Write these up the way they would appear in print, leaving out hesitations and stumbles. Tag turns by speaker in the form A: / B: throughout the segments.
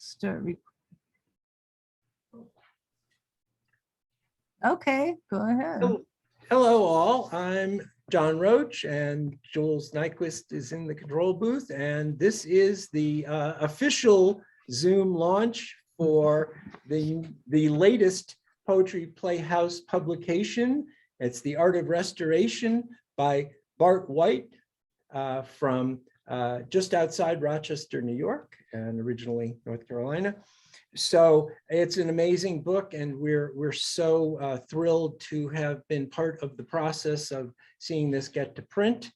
A: Start. Okay, go ahead.
B: Hello all, I'm John Roche and Jules Nyquist is in the control booth, and this is the official Zoom launch for the latest Poetry Playhouse publication. It's The Art of Restoration by Bart White from just outside Rochester, New York, and originally North Carolina. So it's an amazing book, and we're so thrilled to have been part of the process of seeing this get to print.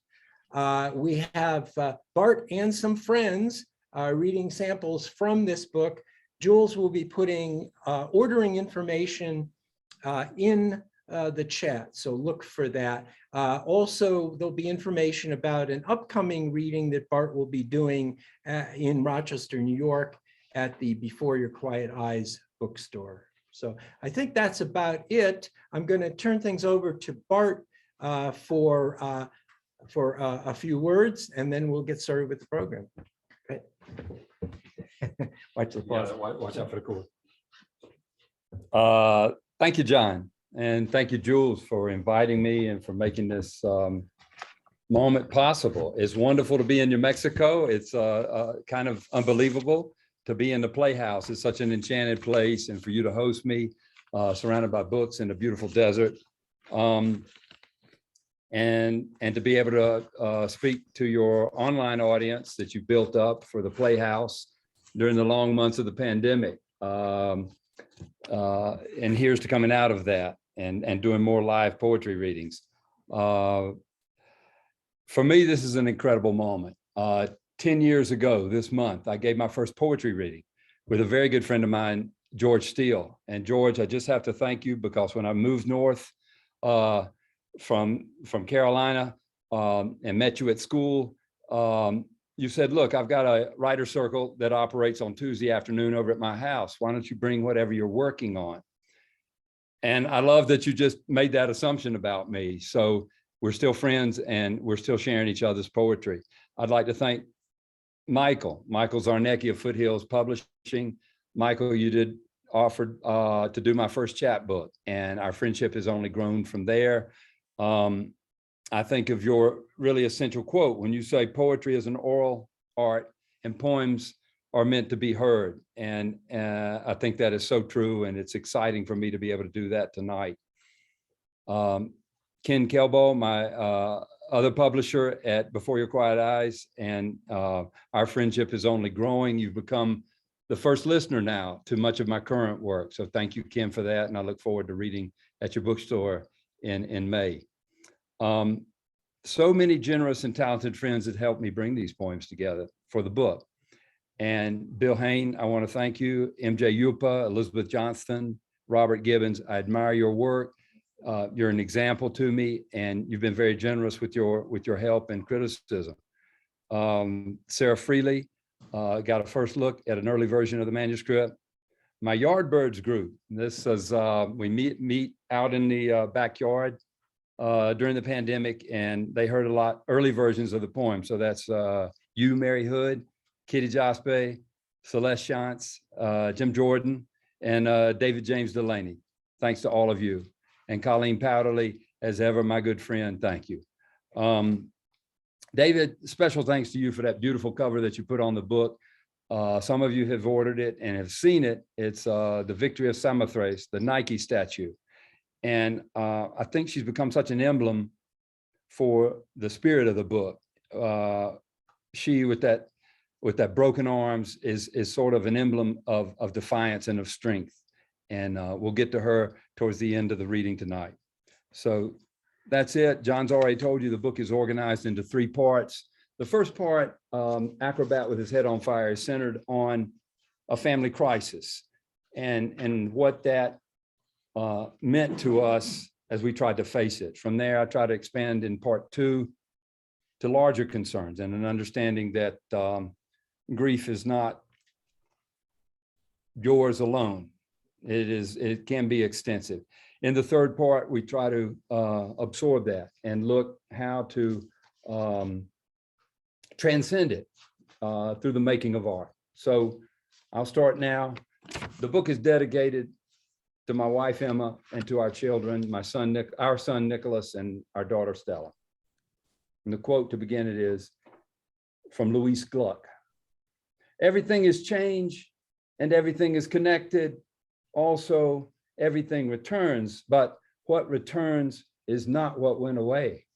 B: We have Bart and some friends reading samples from this book. Jules will be putting ordering information in the chat, so look for that. Also, there'll be information about an upcoming reading that Bart will be doing in Rochester, New York, at the Before Your Quiet Eyes bookstore. So I think that's about it. I'm going to turn things over to Bart for a few words, and then we'll get started with the program. Okay. Watch the pause.
C: Yeah, watch out for the cord. Thank you, John, and thank you, Jules, for inviting me and for making this moment possible. It's wonderful to be in New Mexico. It's kind of unbelievable to be in the Playhouse. It's such an enchanted place, and for you to host me, surrounded by books in a beautiful desert, and to be able to speak to your online audience that you built up for the Playhouse during the long months of the pandemic. And here's to coming out of that and doing more live poetry readings. For me, this is an incredible moment. 10 years ago this month, I gave my first poetry reading with a very good friend of mine, George Steele. And George, I just have to thank you, because when I moved north from Carolina and met you at school, you said, look, I've got a writer circle that operates on Tuesday afternoon over at my house. Why don't you bring whatever you're working on? And I love that you just made that assumption about me. So we're still friends and we're still sharing each other's poetry. I'd like to thank Michael Zarnecki of FootHills Publishing. Michael, you offered to do my first chapbook, and our friendship has only grown from there. I think of your really essential quote when you say poetry is an oral art and poems are meant to be heard. And I think that is so true, and it's exciting for me to be able to do that tonight. Ken Kelbo, my other publisher at Before Your Quiet Eyes, and our friendship is only growing. You've become the first listener now to much of my current work. So thank you, Ken, for that. And I look forward to reading at your bookstore in May. So many generous and talented friends that helped me bring these poems together for the book. And Bill Hain, I want to thank you, MJ Yupa, Elizabeth Johnston, Robert Gibbons. I admire your work. You're an example to me, and you've been very generous with your help and criticism. Sarah Freely got a first look at an early version of the manuscript. My Yardbirds group, this is, we meet out in the backyard during the pandemic, and they heard a lot early versions of the poem. So that's you, Mary Hood, Kitty Jospe, Celeste Shantz, Jim Jordan, and David James Delaney. Thanks to all of you. And Colleen Powderly, as ever, my good friend, thank you. David, special thanks to you for that beautiful cover that you put on the book. Some of you have ordered it and have seen it. It's the Victory of Samothrace, the Nike statue. And I think she's become such an emblem for the spirit of the book. She, with that broken arms, is sort of an emblem of defiance and of strength. And we'll get to her towards the end of the reading tonight. So that's it. John's already told you the book is organized into 3 parts. The first part, Acrobat with His Head on Fire, is centered on a family crisis and what that meant to us as we tried to face it. From there, I try to expand in part 2 to larger concerns and an understanding that grief is not yours alone. It can be extensive. In the third part, we try to absorb that and look how to transcend it through the making of art. So I'll start now. The book is dedicated to my wife, Emma, and to our children, our son, Nicholas, and our daughter, Stella. And the quote to begin it is from Louise Gluck. Everything is change and everything is connected. Also, everything returns, but what returns is not what went away.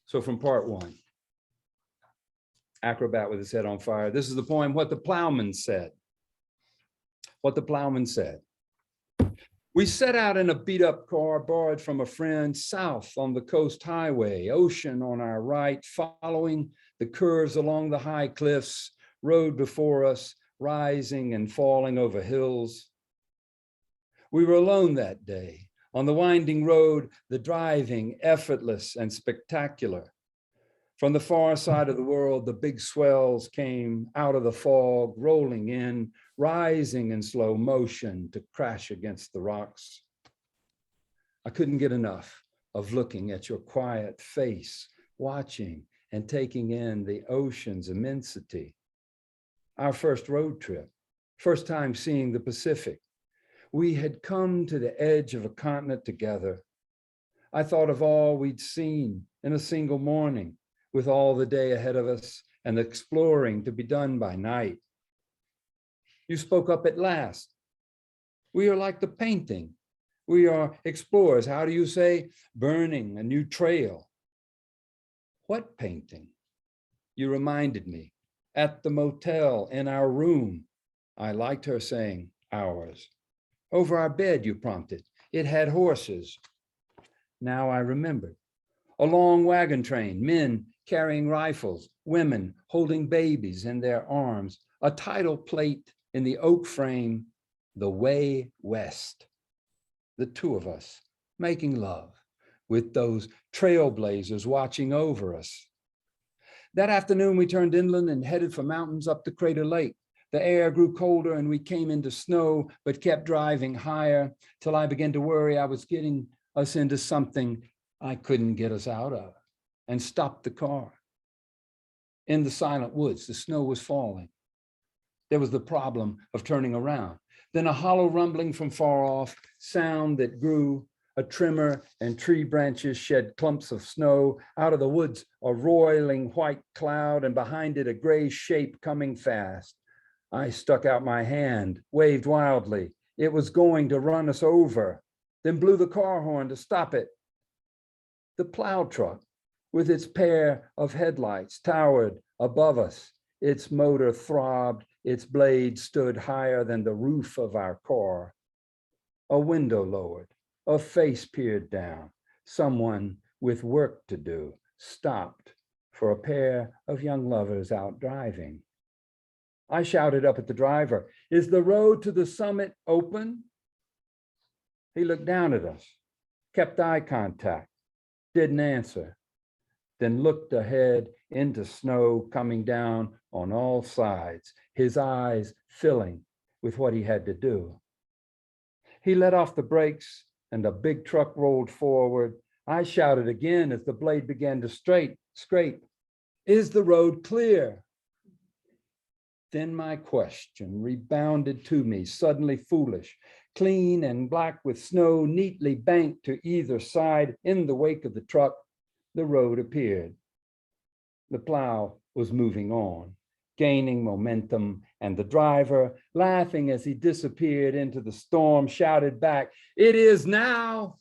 C: So from part one, Acrobat with his head on fire. This is the poem, What the Plowman Said. What the Plowman Said. We set out in a beat up car borrowed from a friend south on the coast highway, ocean on our right, following the curves along the high cliffs, road before us, rising and falling over hills. We were alone that day. On the winding road, the driving effortless and spectacular. From the far side of the world, the big swells came out of the fog, rolling in, rising in slow motion to crash against the rocks. I couldn't get enough of looking at your quiet face, watching and taking in the ocean's immensity. Our first road trip, first time seeing the Pacific. We had come to the edge of a continent together. I thought of all we'd seen in a single morning, with all the day ahead of us and the exploring to be done by night. You spoke up at last. We are like the painting. We are explorers. How do you say? Burning a new trail. What painting? You reminded me. At the motel, in our room. I liked her saying ours. Over our bed, you prompted. It had horses. Now I remembered. A long wagon train, men carrying rifles, women holding babies in their arms, a title plate in the oak frame, The Way West. The two of us making love with those trailblazers watching over us. That afternoon, we turned inland and headed for mountains up to Crater Lake. The air grew colder and we came into snow, but kept driving higher till I began to worry I was getting us into something I couldn't get us out of, and stopped the car. In the silent woods, the snow was falling. There was the problem of turning around. Then a hollow rumbling from far off, sound that grew, a tremor, and tree branches shed clumps of snow. Out of the woods, a roiling white cloud, and behind it, a gray shape coming fast. I stuck out my hand, waved wildly. It was going to run us over, then blew the car horn to stop it. The plow truck, with its pair of headlights, towered above us. Its motor throbbed, its blade stood higher than the roof of our car. A window lowered, a face peered down. Someone with work to do stopped for a pair of young lovers out driving. I shouted up at the driver, "Is the road to the summit open?" He looked down at us, kept eye contact, didn't answer, then looked ahead into snow coming down on all sides, his eyes filling with what he had to do. He let off the brakes and a big truck rolled forward. I shouted again as the blade began to scrape. "Is the road clear?" Then my question rebounded to me, suddenly foolish. Clean and black with snow neatly banked to either side. In the wake of the truck, the road appeared. The plow was moving on, gaining momentum, and the driver, laughing as he disappeared into the storm, shouted back, "It is now."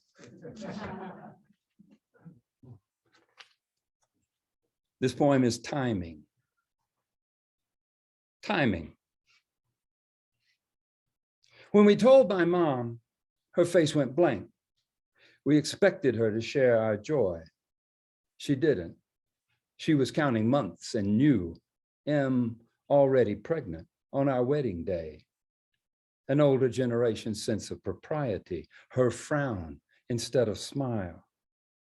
C: This poem is timing. Timing. When we told my mom, her face went blank. We expected her to share our joy. She didn't. She was counting months and knew Em already pregnant on our wedding day. An older generation sense of propriety, her frown instead of smile.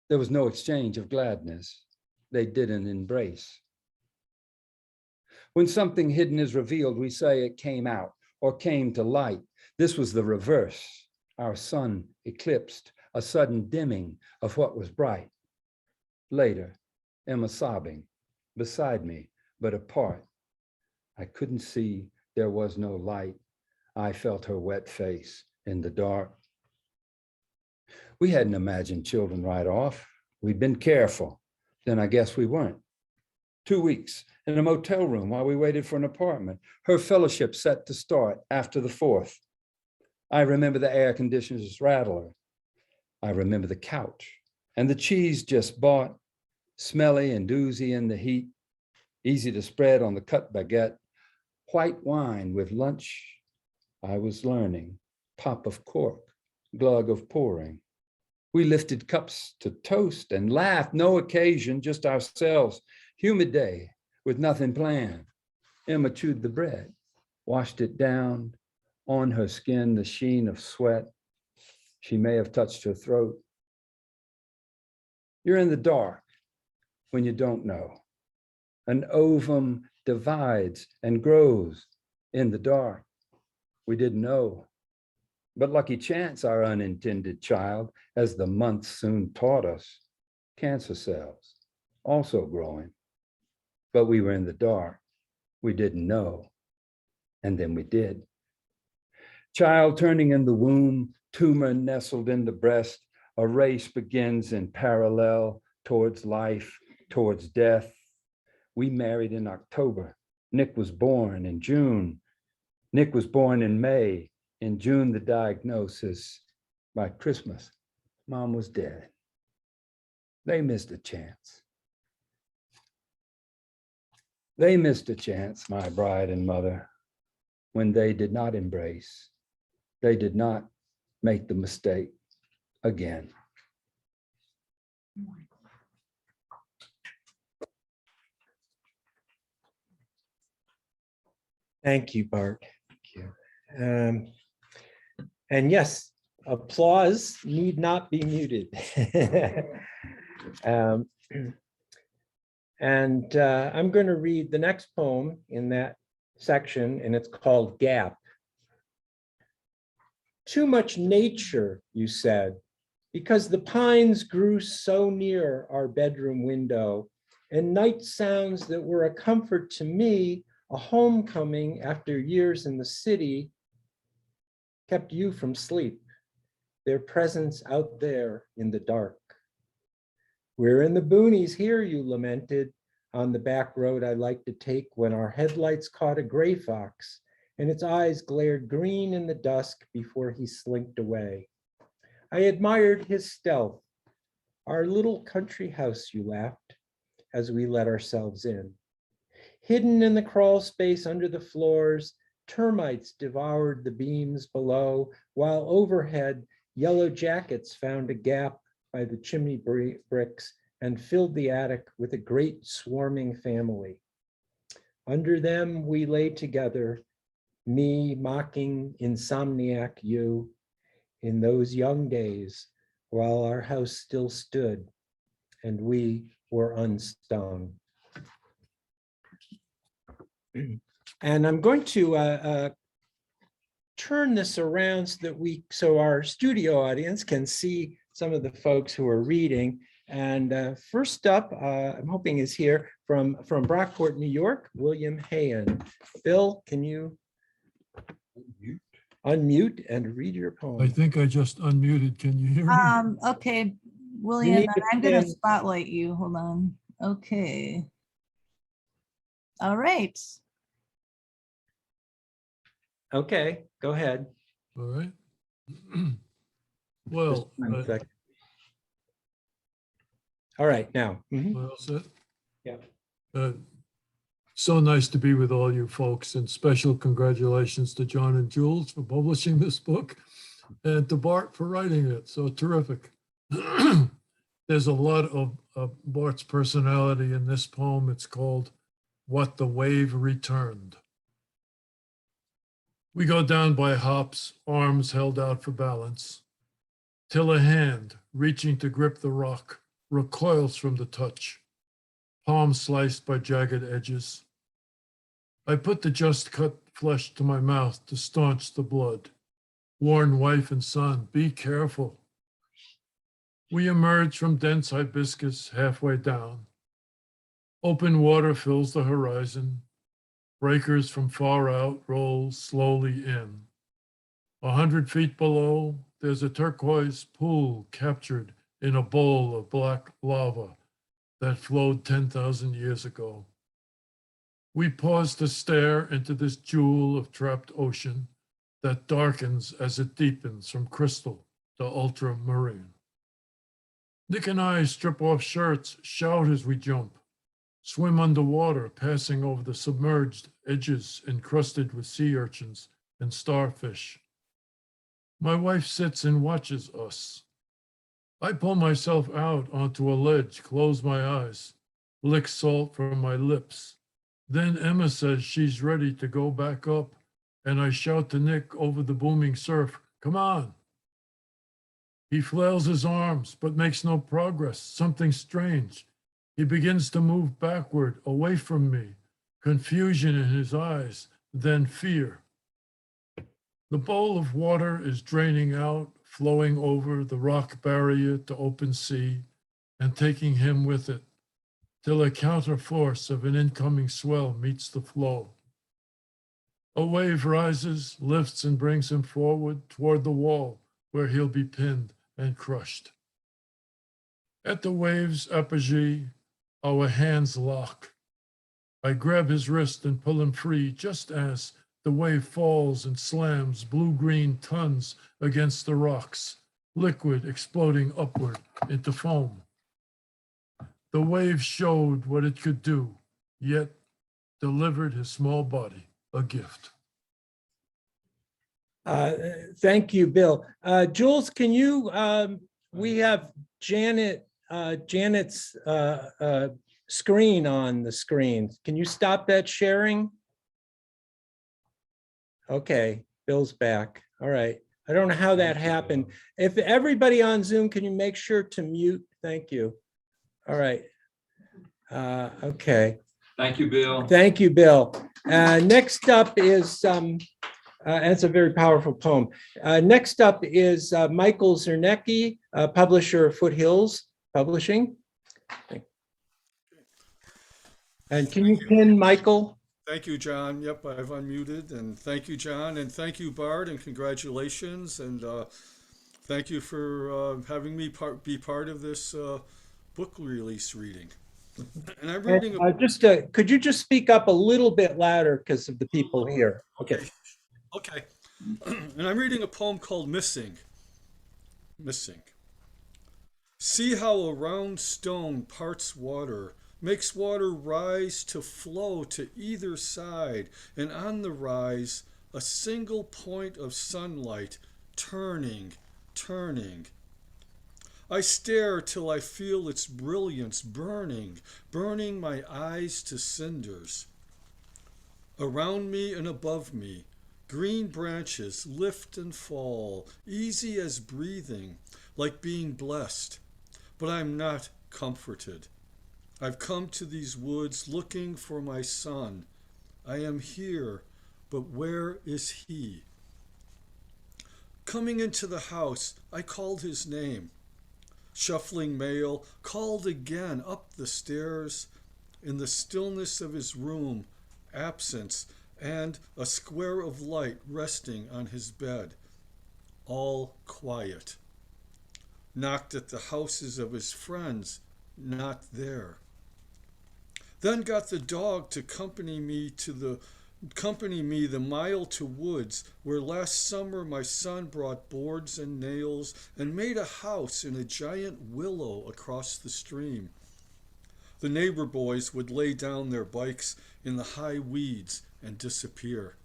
C: There was no exchange of gladness. They didn't embrace. When something hidden is revealed, we say it came out or came to light. This was the reverse. Our sun eclipsed, a sudden dimming of what was bright. Later, Emma sobbing, beside me, but apart. I couldn't see, there was no light. I felt her wet face in the dark. We hadn't imagined children right off. We'd been careful. Then I guess we weren't. 2 weeks in a motel room while we waited for an apartment. Her fellowship set to start after the 4th. I remember the air conditioner's rattler. I remember the couch and the cheese just bought, smelly and doozy in the heat, easy to spread on the cut baguette, white wine with lunch. I was learning, pop of cork, glug of pouring. We lifted cups to toast and laughed, no occasion, just ourselves. Humid day with nothing planned. Emma chewed the bread, washed it down, on her skin the sheen of sweat. She may have touched her throat. You're in the dark when you don't know. An ovum divides and grows in the dark. We didn't know. But lucky chance, our unintended child, as the months soon taught us, cancer cells also growing. But we were in the dark. We didn't know. And then we did. Child turning in the womb, tumor nestled in the breast, a race begins in parallel towards life, towards death. We married in October. Nick was born in June. Nick was born in May. In June, the diagnosis. By Christmas, Mom was dead. They missed a chance. They missed a chance, my bride and mother, when they did not embrace. They did not make the mistake again.
B: Thank you, Bart. Thank you. And yes, applause need not be muted. I'm going to read the next poem in that section, and it's called Gap. Too much nature, you said, because the pines grew so near our bedroom window, and night sounds that were a comfort to me, a homecoming after years in the city, kept you from sleep, their presence out there in the dark. We're in the boonies here, you lamented, on the back road I like to take when our headlights caught a gray fox and its eyes glared green in the dusk before he slinked away. I admired his stealth. Our little country house, you laughed, as we let ourselves in. Hidden in the crawl space under the floors, termites devoured the beams below, while overhead, yellow jackets found a gap by the chimney bricks and filled the attic with a great swarming family. Under them, we lay together, me mocking insomniac you, in those young days, while our house still stood and we were unstung. And I'm going to turn this around so our studio audience can see some of the folks who are reading. And first up, I'm hoping is here from Brockport, New York, William Hayen. Bill, can you unmute and read your poem?
A: I think I just unmuted. Can you hear me?
D: Okay, William, I'm going to
B: stand-
D: spotlight you. Hold on. Okay. All right.
B: Okay, go ahead.
A: All right. Well,
B: Just 1 second. All right, now.
A: well said.
B: Yeah.
A: So nice to be with all you folks, and special congratulations to John and Jules for publishing this book and to Bart for writing it. So terrific. There's a lot of Bart's personality in this poem. It's called What the Wave Returned. We go down by hops, arms held out for balance, till a hand, reaching to grip the rock, recoils from the touch, palm sliced by jagged edges. I put the just cut flesh to my mouth to staunch the blood. Warn wife and son, be careful. We emerge from dense hibiscus halfway down. Open water fills the horizon. Breakers from far out roll slowly in. 100 feet below, there's a turquoise pool captured in a bowl of black lava that flowed 10,000 years ago. We pause to stare into this jewel of trapped ocean that darkens as it deepens from crystal to ultramarine. Nick and I strip off shirts, shout as we jump, swim underwater, passing over the submerged edges encrusted with sea urchins and starfish. My wife sits and watches us. I pull myself out onto a ledge, close my eyes, lick salt from my lips. Then Emma says she's ready to go back up, and I shout to Nick over the booming surf, "Come on." He flails his arms, but makes no progress, something strange. He begins to move backward, away from me, confusion in his eyes, then fear. The bowl of water is draining out, flowing over the rock barrier to open sea, and taking him with it, till a counterforce of an incoming swell meets the flow. A wave rises, lifts, and brings him forward toward the wall, where he'll be pinned and crushed. At the wave's apogee, our hands lock. I grab his wrist and pull him free just as the wave falls and slams blue-green tons against the rocks, liquid exploding upward into foam. The wave showed what it could do, yet delivered his small body a gift.
B: Thank you, Bill. Jules, can you, we have Janet's screen on the screen. Can you stop that sharing? Okay, Bill's back. All right. I don't know how that happened. If everybody on Zoom, can you make sure to mute? Thank you. All right. Okay.
C: Thank you, Bill.
B: Thank you, Bill. Next up is, it's a very powerful poem. Next up is Michael Zernecki, publisher of FootHills Publishing. And can you pin Michael?
E: Thank you, John. Yep, I've unmuted. And thank you, John. And thank you, Bart, and congratulations. And thank you for having me be part of this book release reading. And I'm reading
B: could you just speak up a little bit louder because of the people here? Okay.
E: Okay. And I'm reading a poem called Missing. Missing. See how a round stone parts water, makes water rise to flow to either side, and on the rise, a single point of sunlight turning. I stare till I feel its brilliance burning my eyes to cinders. Around me and above me, green branches lift and fall, easy as breathing, like being blessed. But I'm not comforted. I've come to these woods looking for my son. I am here, but where is he? Coming into the house, I called his name. Shuffling mail, called again up the stairs. In the stillness of his room, absence and a square of light resting on his bed. All quiet. Knocked at the houses of his friends, not there. Then got the dog to accompany me the mile to woods where last summer my son brought boards and nails and made a house in a giant willow across the stream. The neighbor boys would lay down their bikes in the high weeds and disappear.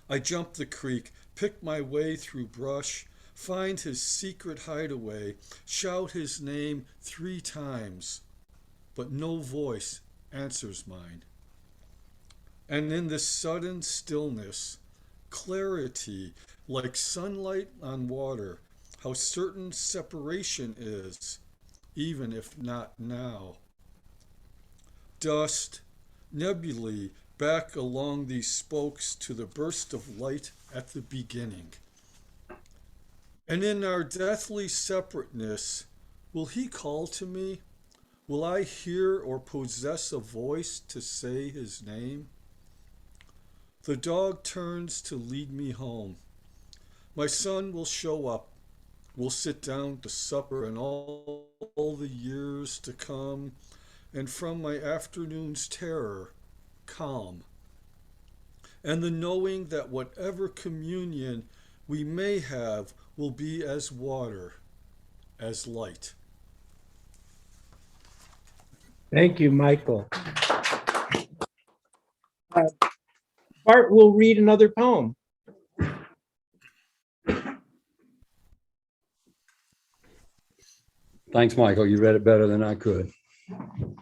E: I jump the creek, pick my way through brush, find his secret hideaway, shout his name 3 times, but no voice answers mine. And in this sudden stillness, clarity like sunlight on water, how certain separation is, even if not now. Dust, nebulae back along these spokes to the burst of light at the beginning. And in our deathly separateness, will he call to me? Will I hear or possess a voice to say his name? The dog turns to lead me home. My son will show up. We'll sit down to supper and all the years to come, and from my afternoon's terror, calm. And the knowing that whatever communion we may have will be as water, as light.
B: Thank you, Michael. Bart will read another poem.
C: Thanks, Michael. You read it better than I could. The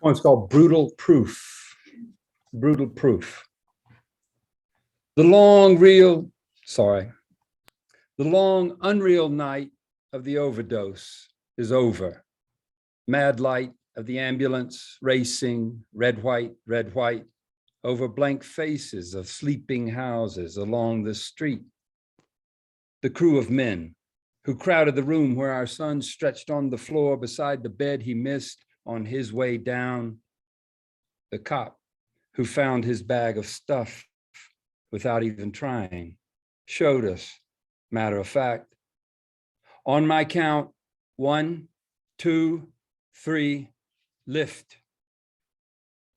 C: poem's called Brutal Proof. Brutal Proof. The long, unreal night of the overdose is over. Mad light of the ambulance racing, red, white, over blank faces of sleeping houses along the street. The crew of men who crowded the room where our son stretched on the floor beside the bed he missed on his way down. The cop who found his bag of stuff without even trying, showed us, matter of fact. On my count, 1, 2, 3, lift.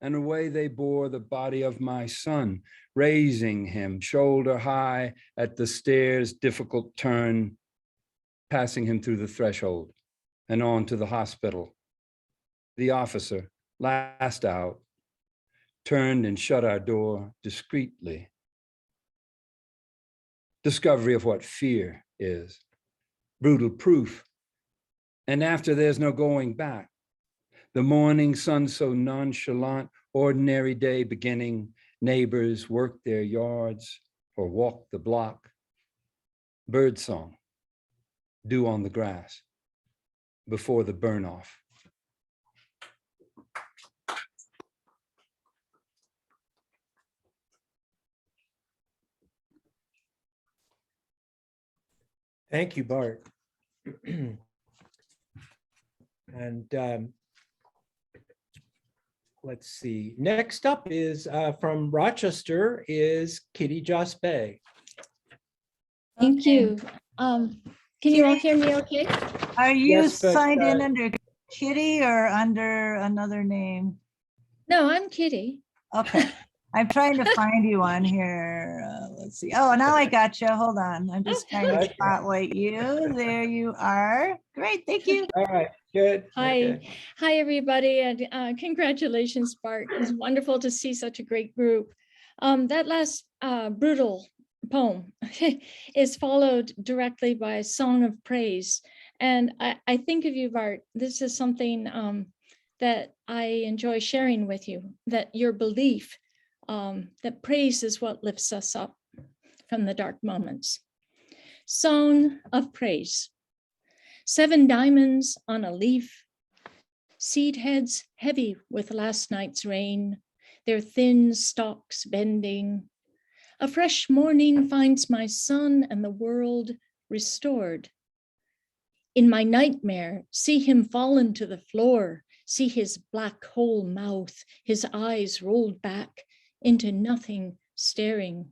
C: And away they bore the body of my son, raising him shoulder high at the stairs' difficult turn, passing him through the threshold and on to the hospital. The officer, last out, turned and shut our door discreetly. Discovery of what fear is, brutal proof. And after there's no going back. The morning sun so nonchalant, ordinary day beginning, neighbors work their yards or walk the block. Bird song, dew on the grass before the burn off.
B: Thank you, Bart. And let's see. Next up is from Rochester is Kitty Jospe.
F: Thank you. Can you all hear me okay?
D: Are you
B: Yes, but,
D: signed in under Kitty or under another name?
F: No, I'm Kitty.
D: Okay, I'm trying to find you on here. Let's see. Oh, now I got you. Hold on. I'm just trying to
B: Okay.
D: spotlight you. There you are. Great. Thank you.
B: All right, good.
F: Hi.
B: Okay.
F: Hi, everybody, and congratulations, Bart. It's wonderful to see such a great group. That last brutal poem is followed directly by a song of praise. And I think of you, Bart, this is something that I enjoy sharing with you, that your belief that praise is what lifts us up from the dark moments. Song of praise. 7 diamonds on a leaf, seed heads heavy with last night's rain, their thin stalks bending. A fresh morning finds my son and the world restored. In my nightmare, see him fallen to the floor, see his black hole mouth, his eyes rolled back into nothing staring.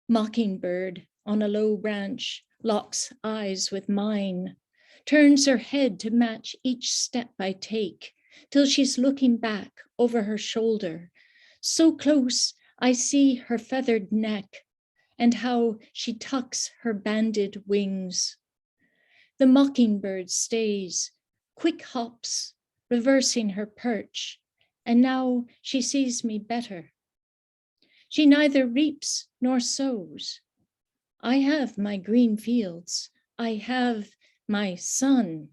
F: Mockingbird on a low branch locks eyes with mine, turns her head to match each step I take, till she's looking back over her shoulder. So close, I see her feathered neck and how she tucks her banded wings. The mockingbird stays, quick hops, reversing her perch, and now she sees me better. She neither reaps nor sows. I have my green fields. I have my son.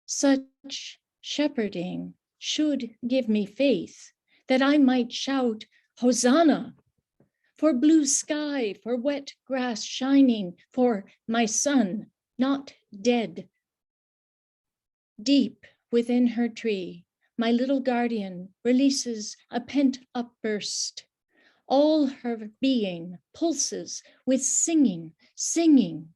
F: Such shepherding should give me faith that I might shout, Hosanna, for blue sky, for wet grass shining, for my son not dead. Deep within her tree, my little guardian releases a pent-up burst. All her being pulses with singing, singing,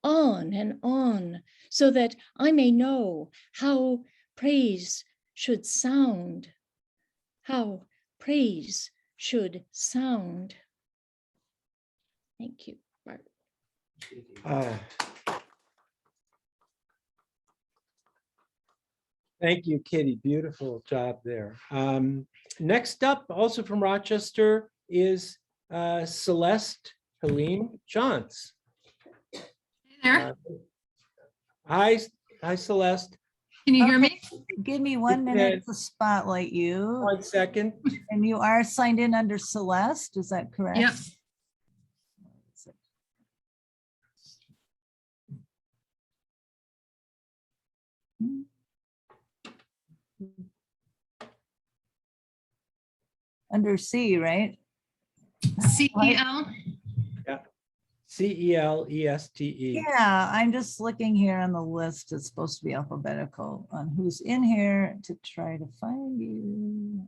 F: on and on, so that I may know how praise should sound, how praise should sound. Thank you, Bart.
B: Thank you, Kitty. Beautiful job there. Next up, also from Rochester, is Celeste Helene Shantz.
G: Hey there.
B: Hi, Celeste.
G: Can you hear me?
D: Give me 1 minute to spotlight you.
B: 1 second.
D: And you are signed in under Celeste, is that correct?
G: Yep.
D: Under C, right?
G: CEL.
B: Celeste.
D: Yeah, I'm just looking here on the list. It's supposed to be alphabetical on who's in here to try to find you.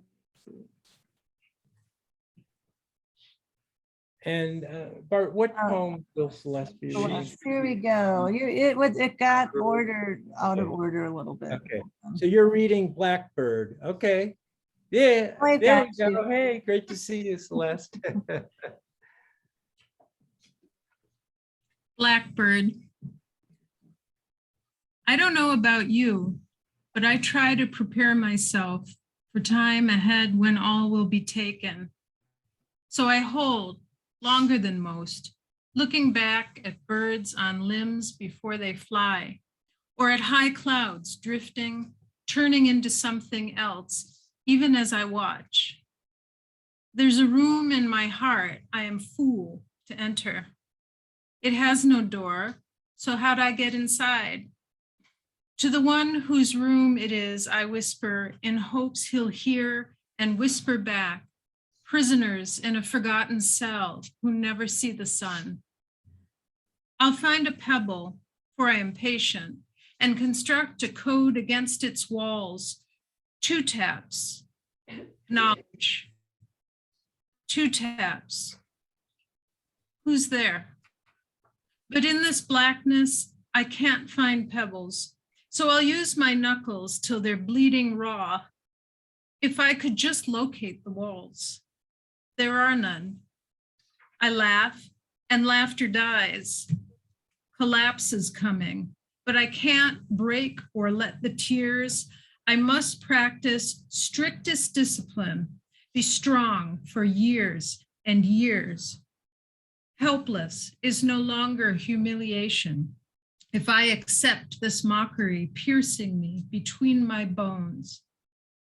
B: And Bart, what poem will Celeste be reading?
D: Here we go. It got ordered out of order a little bit.
B: Okay, so you're reading Blackbird. Okay. Yeah,
D: I
B: there
D: got
B: we go.
D: you.
B: Hey, great to see you, Celeste.
G: Blackbird. I don't know about you, but I try to prepare myself for time ahead when all will be taken. So I hold longer than most, looking back at birds on limbs before they fly, or at high clouds drifting, turning into something else, even as I watch. There's a room in my heart I am fool to enter. It has no door, so how'd I get inside? To the one whose room it is, I whisper in hopes he'll hear and whisper back, prisoners in a forgotten cell who never see the sun. I'll find a pebble, for I am patient, and construct a code against its walls. 2 taps, knowledge. 2 taps. Who's there? But in this blackness, I can't find pebbles, so I'll use my knuckles till they're bleeding raw. If I could just locate the walls. There are none. I laugh, and laughter dies. Collapse is coming, but I can't break or let the tears. I must practice strictest discipline, be strong for years and years. Helpless is no longer humiliation. If I accept this mockery piercing me between my bones,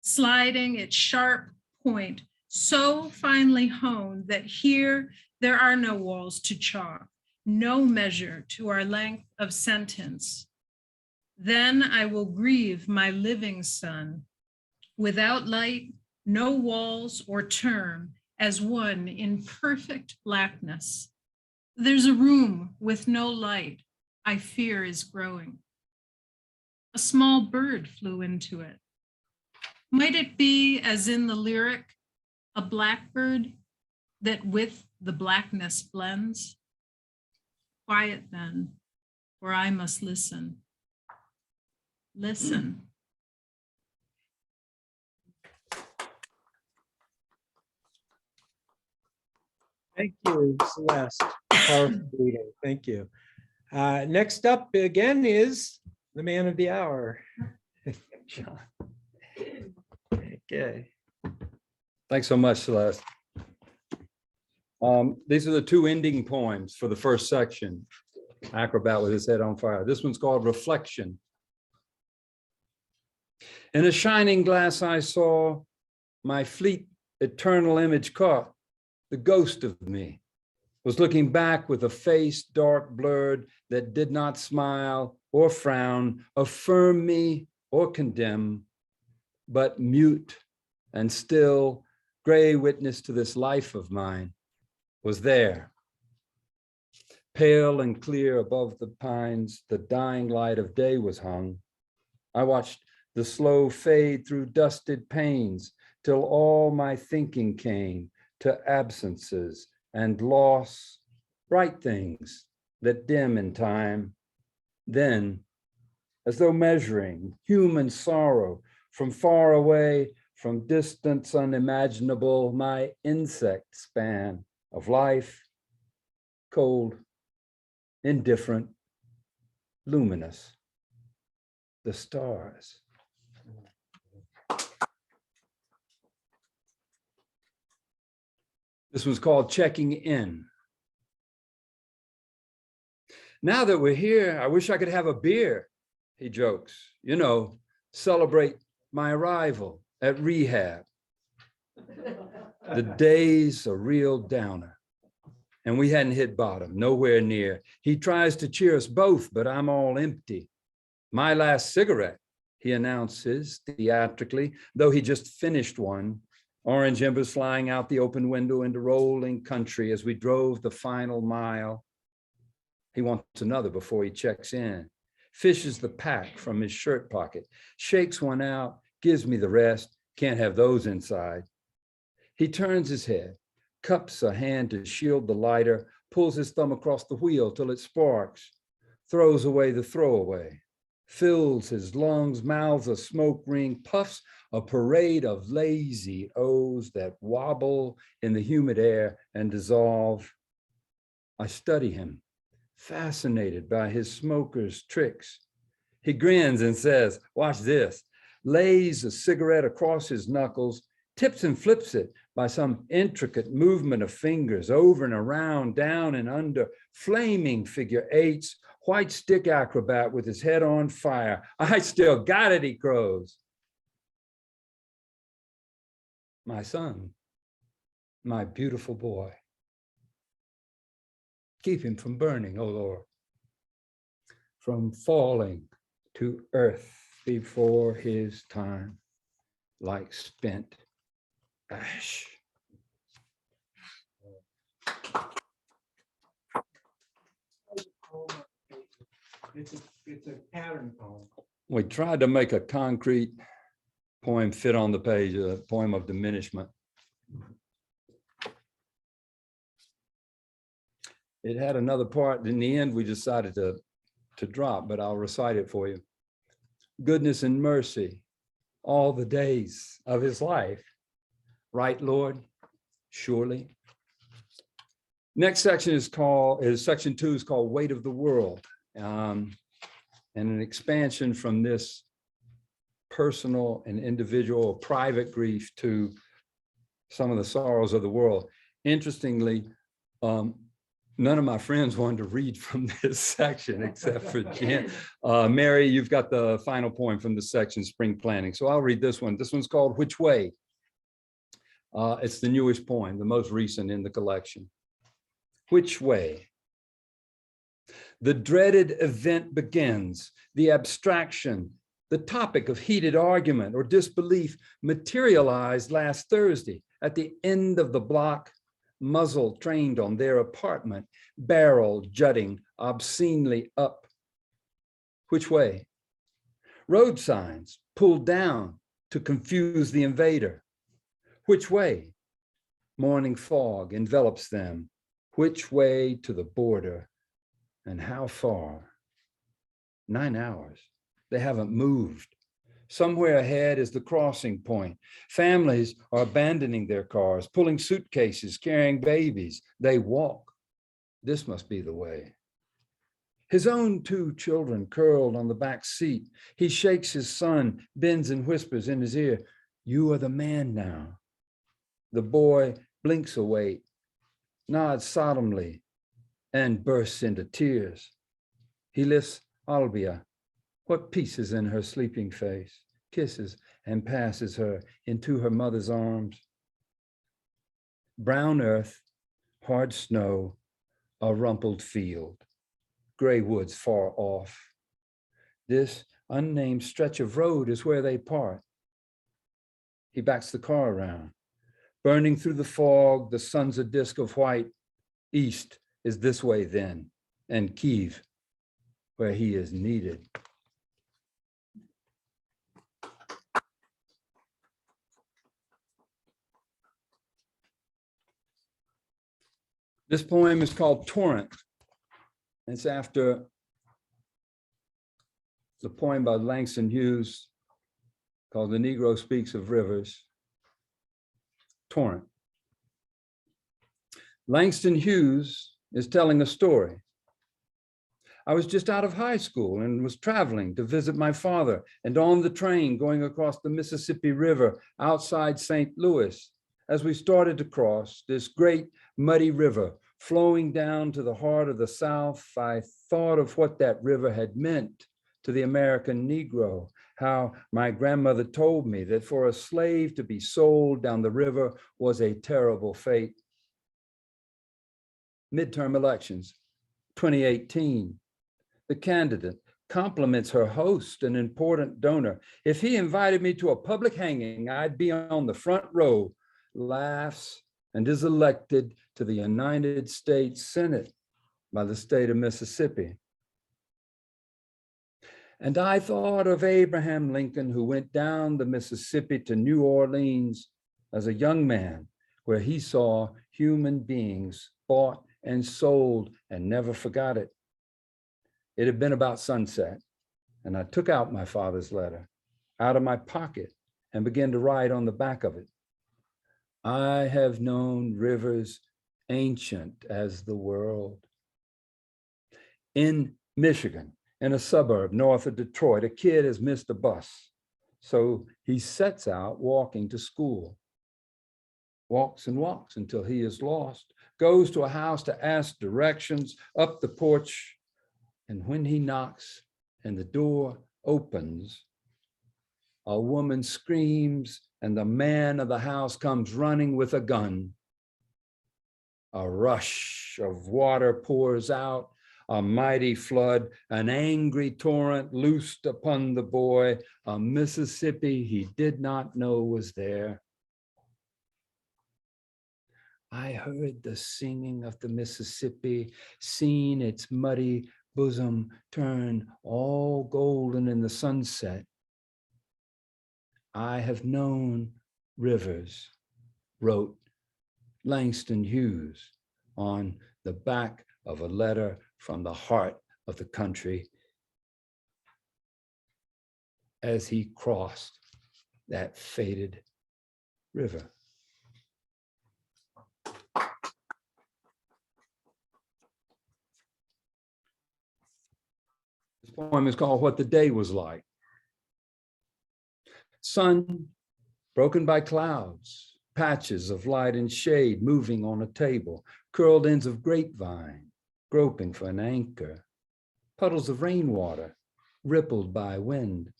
G: sliding its sharp point so finely honed that here there are no walls to chalk, no measure to our length of sentence. Then I will grieve my living son, without light, no walls or term, as one in perfect blackness. There's a room with no light, I fear is growing. A small bird flew into it. Might it be, as in the lyric, a blackbird that with the blackness blends? Quiet then, for I must listen. Listen.
B: Thank you, Celeste. Powerful reading. Thank you. Next up again is the man of the hour. John. Okay.
C: Thanks so much, Celeste. These are the 2 ending poems for the first section. Acrobat with his head on fire. This one's called Reflection. In a shining glass I saw my fleet eternal image caught. The ghost of me was looking back with a face dark blurred that did not smile or frown, affirm me or condemn, but mute and still, gray witness to this life of mine was there. Pale and clear above the pines, the dying light of day was hung. I watched the slow fade through dusted panes till all my thinking came to absences and loss, bright things that dim in time. Then, as though measuring human sorrow from far away, from distance unimaginable, my insect span of life, cold, indifferent, luminous, the stars. This was called Checking In. Now that we're here, I wish I could have a beer, he jokes. You know, celebrate my arrival at rehab. The day's a real downer, and we hadn't hit bottom, nowhere near. He tries to cheer us both, but I'm all empty. My last cigarette, he announces theatrically, though he just finished one. Orange embers flying out the open window into rolling country as we drove the final mile. He wants another before he checks in, fishes the pack from his shirt pocket, shakes one out, gives me the rest, can't have those inside. He turns his head, cups a hand to shield the lighter, pulls his thumb across the wheel till it sparks, throws away the throwaway, fills his lungs, mouths a smoke ring, puffs a parade of lazy O's that wobble in the humid air and dissolve. I study him, fascinated by his smoker's tricks. He grins and says, watch this, lays a cigarette across his knuckles, tips and flips it by some intricate movement of fingers, over and around, down and under, flaming figure eights, white stick acrobat with his head on fire. I still got it, he crows. My son, my beautiful boy. Keep him from burning, O Lord, from falling to earth before his time, like spent ash.
B: It's a pattern poem.
C: We tried to make a concrete poem fit on the page, a poem of diminishment. It had another part. In the end, we decided to drop, but I'll recite it for you. Goodness and mercy, all the days of his life. Right, Lord? Surely. Next section is section 2 is called Weight of the World. And an expansion from this personal and individual or private grief to some of the sorrows of the world. Interestingly, none of my friends wanted to read from this section except for Jen. Mary, you've got the final poem from this section, Spring Planting. So I'll read this one. This one's called Which Way? It's the newest poem, the most recent in the collection. Which way? The dreaded event begins, the abstraction, the topic of heated argument or disbelief materialized last Thursday at the end of the block, muzzle trained on their apartment, barrel jutting obscenely up. Which way? Road signs pulled down to confuse the invader. Which way? Morning fog envelops them. Which way to the border and how far? 9 hours. They haven't moved. Somewhere ahead is the crossing point. Families are abandoning their cars, pulling suitcases, carrying babies. They walk. This must be the way. His own 2 children curled on the back seat. He shakes his son, bends and whispers in his ear, "You are the man now." The boy blinks awake, nods solemnly, and bursts into tears. He lifts Albia, what peace is in her sleeping face, kisses and passes her into her mother's arms. Brown earth, hard snow, a rumpled field, gray woods far off. This unnamed stretch of road is where they part. He backs the car around. Burning through the fog, the sun's a disk of white. East is this way then, and Kiev, where he is needed. This poem is called Torrent. It's after the poem by Langston Hughes called The Negro Speaks of Rivers. Torrent. Langston Hughes is telling a story. I was just out of high school and was traveling to visit my father, and on the train going across the Mississippi River outside St. Louis, as we started to cross this great muddy river flowing down to the heart of the South, I thought of what that river had meant to the American Negro, how my grandmother told me that for a slave to be sold down the river was a terrible fate. Midterm elections, 2018. The candidate compliments her host, an important donor. If he invited me to a public hanging, I'd be on the front row, laughs, and is elected to the United States Senate by the state of Mississippi. And I thought of Abraham Lincoln, who went down the Mississippi to New Orleans as a young man, where he saw human beings bought and sold and never forgot it. It had been about sunset, and I took out my father's letter out of my pocket and began to write on the back of it. I have known rivers ancient as the world. In Michigan, in a suburb north of Detroit, a kid has missed a bus. So he sets out walking to school, walks and walks until he is lost, goes to a house to ask directions, up the porch, and when he knocks and the door opens, a woman screams and the man of the house comes running with a gun. A rush of water pours out, a mighty flood, an angry torrent loosed upon the boy, a Mississippi he did not know was there. I heard the singing of the Mississippi, seen its muddy bosom turn all golden in the sunset. I have known rivers, wrote Langston Hughes on the back of a letter from the heart of the country as he crossed that fated river. This poem is called What the Day Was Like. Sun broken by clouds, patches of light and shade moving on a table, curled ends of grapevine, groping for an anchor, puddles of rainwater, rippled by wind.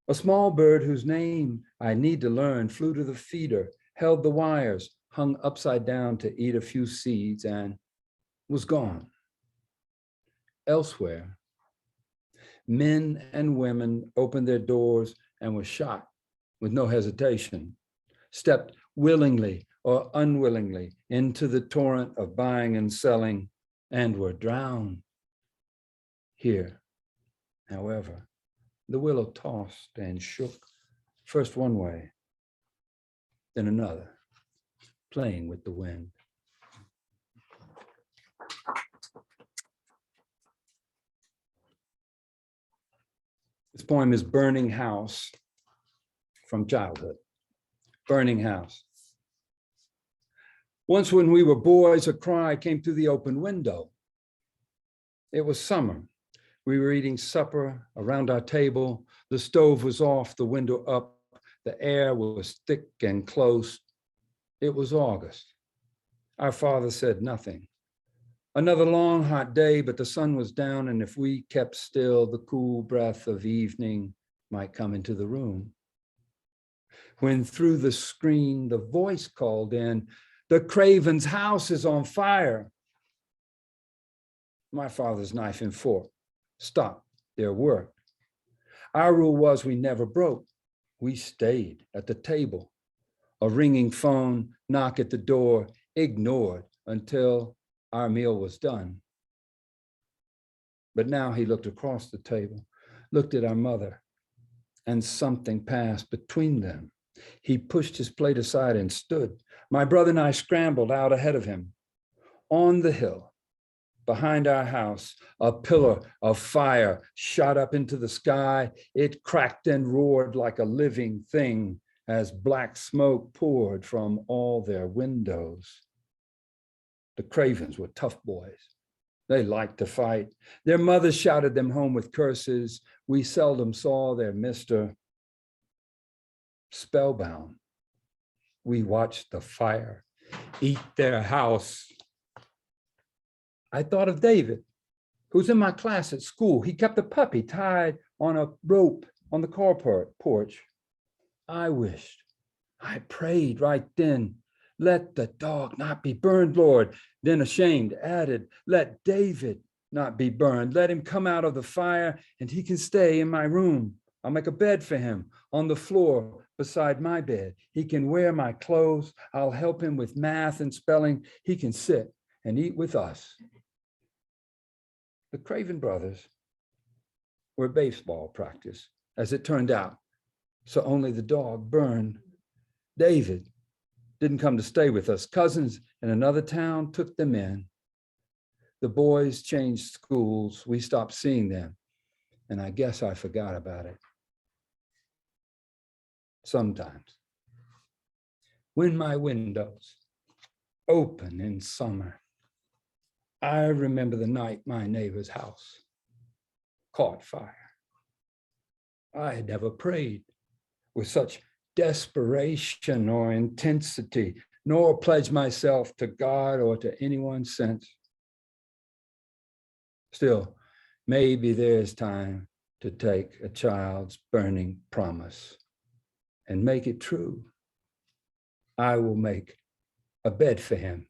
C: A small bird whose name I need to learn flew to the feeder, held the wires, hung upside down to eat a few seeds, and was gone. Elsewhere, men and women opened their doors and were shot with no hesitation, stepped willingly or unwillingly into the torrent of buying and selling, and were drowned. Here, however, the willow tossed and shook, first one way, then another, playing with the wind. This poem is Burning House from childhood. Burning house. Once when we were boys, a cry came through the open window. It was summer. We were eating supper around our table. The stove was off, the window up. The air was thick and close. It was August. Our father said nothing. Another long, hot day, but the sun was down, and if we kept still, the cool breath of evening might come into the room. When through the screen, the voice called in, "The Craven's house is on fire." My father's knife and fork stopped their work. Our rule was we never broke. We stayed at the table. A ringing phone, knock at the door, ignored until our meal was done. But now he looked across the table, looked at our mother, and something passed between them. He pushed his plate aside and stood. My brother and I scrambled out ahead of him. On the hill, behind our house, a pillar of fire shot up into the sky. It cracked and roared like a living thing, as black smoke poured from all their windows. The Cravens were tough boys. They liked to fight. Their mothers shouted them home with curses. We seldom saw their mister. Spellbound, we watched the fire eat their house. I thought of David, who's in my class at school. He kept a puppy tied on a rope on the car porch. I wished, I prayed right then, let the dog not be burned, Lord. Then ashamed added, let David not be burned. Let him come out of the fire and he can stay in my room. I'll make a bed for him on the floor beside my bed. He can wear my clothes. I'll help him with math and spelling. He can sit and eat with us. The Craven brothers were at baseball practice, as it turned out, so only the dog burned. David didn't come to stay with us. Cousins in another town took them in. The boys changed schools. We stopped seeing them, and I guess I forgot about it. Sometimes, when my windows open in summer, I remember the night my neighbor's house caught fire. I had never prayed with such desperation or intensity, nor pledged myself to God or to anyone since. Still, maybe there's time to take a child's burning promise and make it true. I will make a bed for him.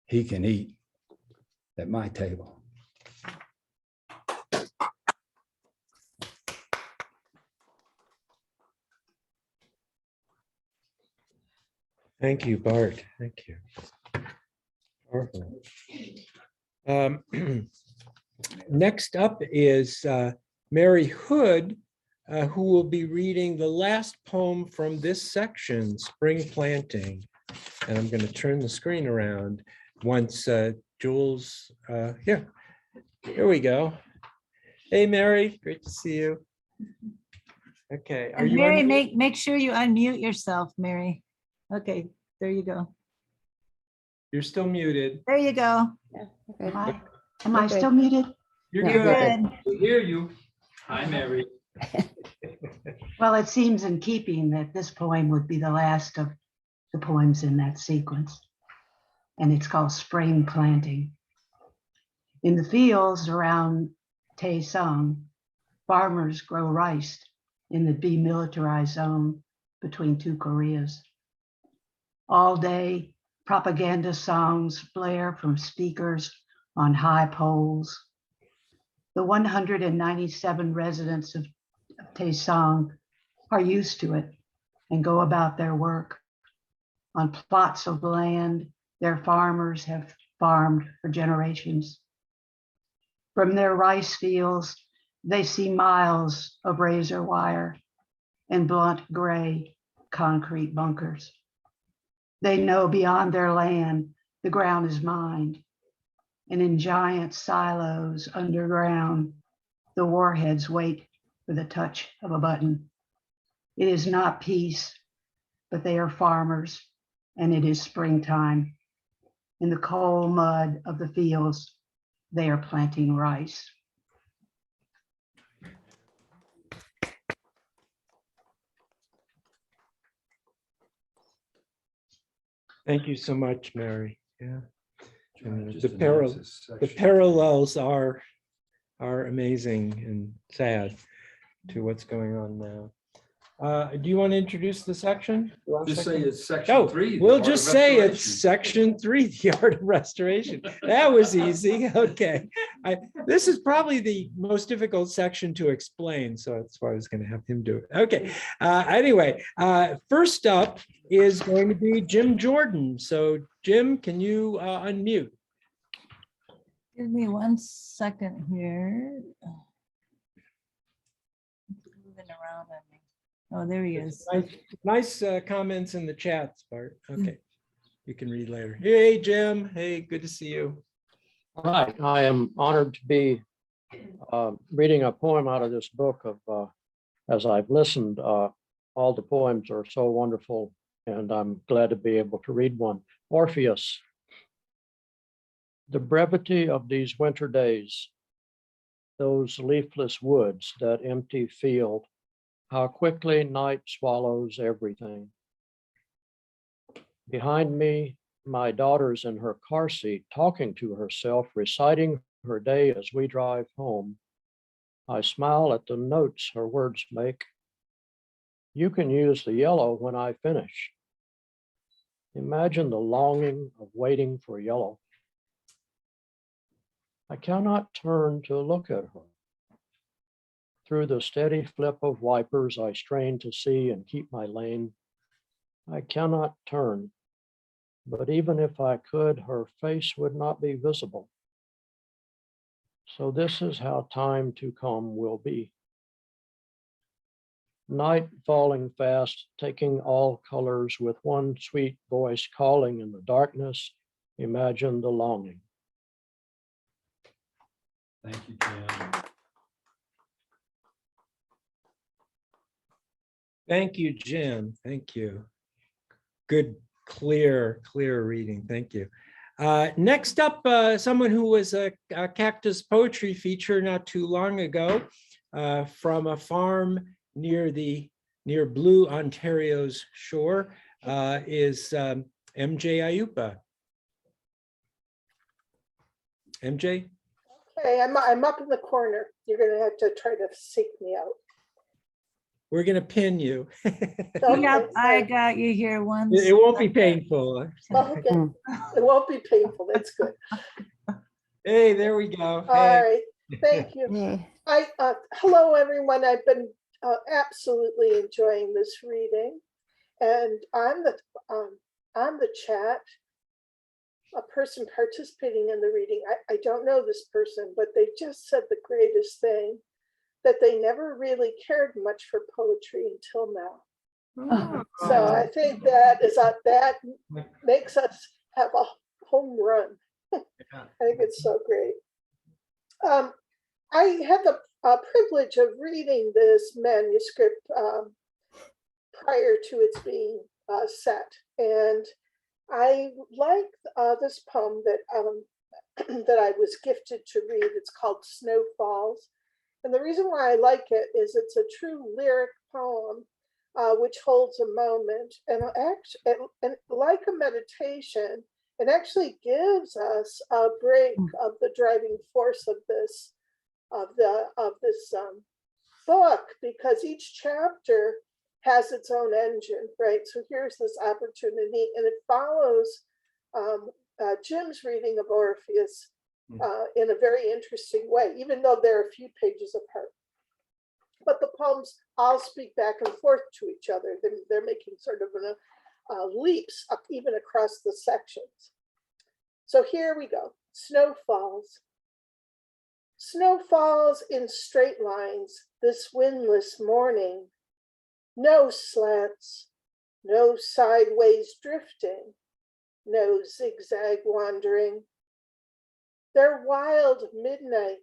C: He can eat at my table.
B: Thank you, Bart. Thank you. Powerful. Next up is Mary Hood, who will be reading the last poem from this section, Spring Planting. And I'm going to turn the screen around once Jules, here we go. Hey, Mary, great to see you. Okay, are
D: And
B: you
D: Mary,
B: on?
D: make sure you unmute yourself, Mary. Okay, there you go.
B: You're still muted.
D: There you go.
H: Hi. Am I still muted?
B: You're
H: Yeah.
D: You're
B: good.
D: good.
C: We hear you. Hi, Mary.
H: Well, it seems in keeping that this poem would be the last of the poems in that sequence. And it's called Spring Planting. In the fields around Tay Song, farmers grow rice in the demilitarized zone between two Koreas. All day, propaganda songs blare from speakers on high poles. The 197 residents of Tay Song are used to it and go about their work. On plots of land their farmers have farmed for generations. From their rice fields, they see miles of razor wire and blunt gray concrete bunkers. They know beyond their land, the ground is mined. And in giant silos underground, the warheads wait for the touch of a button. It is not peace, but they are farmers, and it is springtime. In the cold mud of the fields, they are planting rice.
B: Thank you so much, Mary. Yeah. And
C: Just
B: the
C: announce this
B: the
C: section.
B: parallels are amazing and sad to what's going on now. Do you want to introduce the section?
C: Just say it's
B: Oh,
C: section 3. the
B: we'll
C: art of
B: just say it's
C: restoration.
B: section 3, the art of restoration. That was easy. Okay. This is probably the most difficult section to explain, so that's why I was going to have him do it. Okay. Anyway, first up is going to be Jim Jordan. So Jim, can you unmute?
D: Give me 1 second here. Moving around on me. Oh, there he is.
B: Nice comments in the chat, Bart. Okay. You can read later. Hey, Jim. Hey, good to see you.
I: All right, I am honored to be reading a poem out of this book of, as I've listened, all all the poems are so wonderful, and I'm glad to be able to read one. Orpheus. The brevity of these winter days, those leafless woods, that empty field, how quickly night swallows everything. Behind me, my daughter's in her car seat, talking to herself, reciting her day as we drive home. I smile at the notes her words make. You can use the yellow when I finish. Imagine the longing of waiting for yellow. I cannot turn to look at her. Through the steady flip of wipers, I strain to see and keep my lane. I cannot turn, but even if I could, her face would not be visible. So this is how time to come will be. Night falling fast, taking all colors with one sweet voice calling in the darkness. Imagine the longing.
C: Thank you, Jim.
B: Thank you, Jim. Thank you. Good, clear reading. Thank you. Next up, someone who was a Cactus Poetry feature not too long ago from a farm near Blue, Ontario's shore is MJ Ayupa. MJ?
J: Okay, I'm up in the corner. You're going to have to try to seek me out.
B: We're going to pin you.
J: Okay,
D: Yep, I
J: fine.
D: got you here once.
B: It won't be painful.
J: Okay, it won't be painful. That's good.
B: Hey, there we go.
J: All right, thank you. Hello, everyone. I've been absolutely enjoying this reading, and on the chat, a person participating in the reading, I don't know this person, but they just said the greatest thing, that they never really cared much for poetry until now. So I think that makes us have a home run. I think it's so great. I had the privilege of reading this manuscript prior to its being set, and I like this poem that that I was gifted to read. It's called Snow Falls. And the reason why I like it is it's a true lyric poem, which holds a moment, and like a meditation, it actually gives us a break of the driving force of this book, because each chapter has its own engine, right? So here's this opportunity, and it follows Jim's reading of Orpheus in a very interesting way, even though they're a few pages apart. But the poems all speak back and forth to each other. They're making sort of leaps up even across the sections. So here we go. Snow falls. Snow falls in straight lines this windless morning. No slants, no sideways drifting, no zigzag wandering. Their wild midnight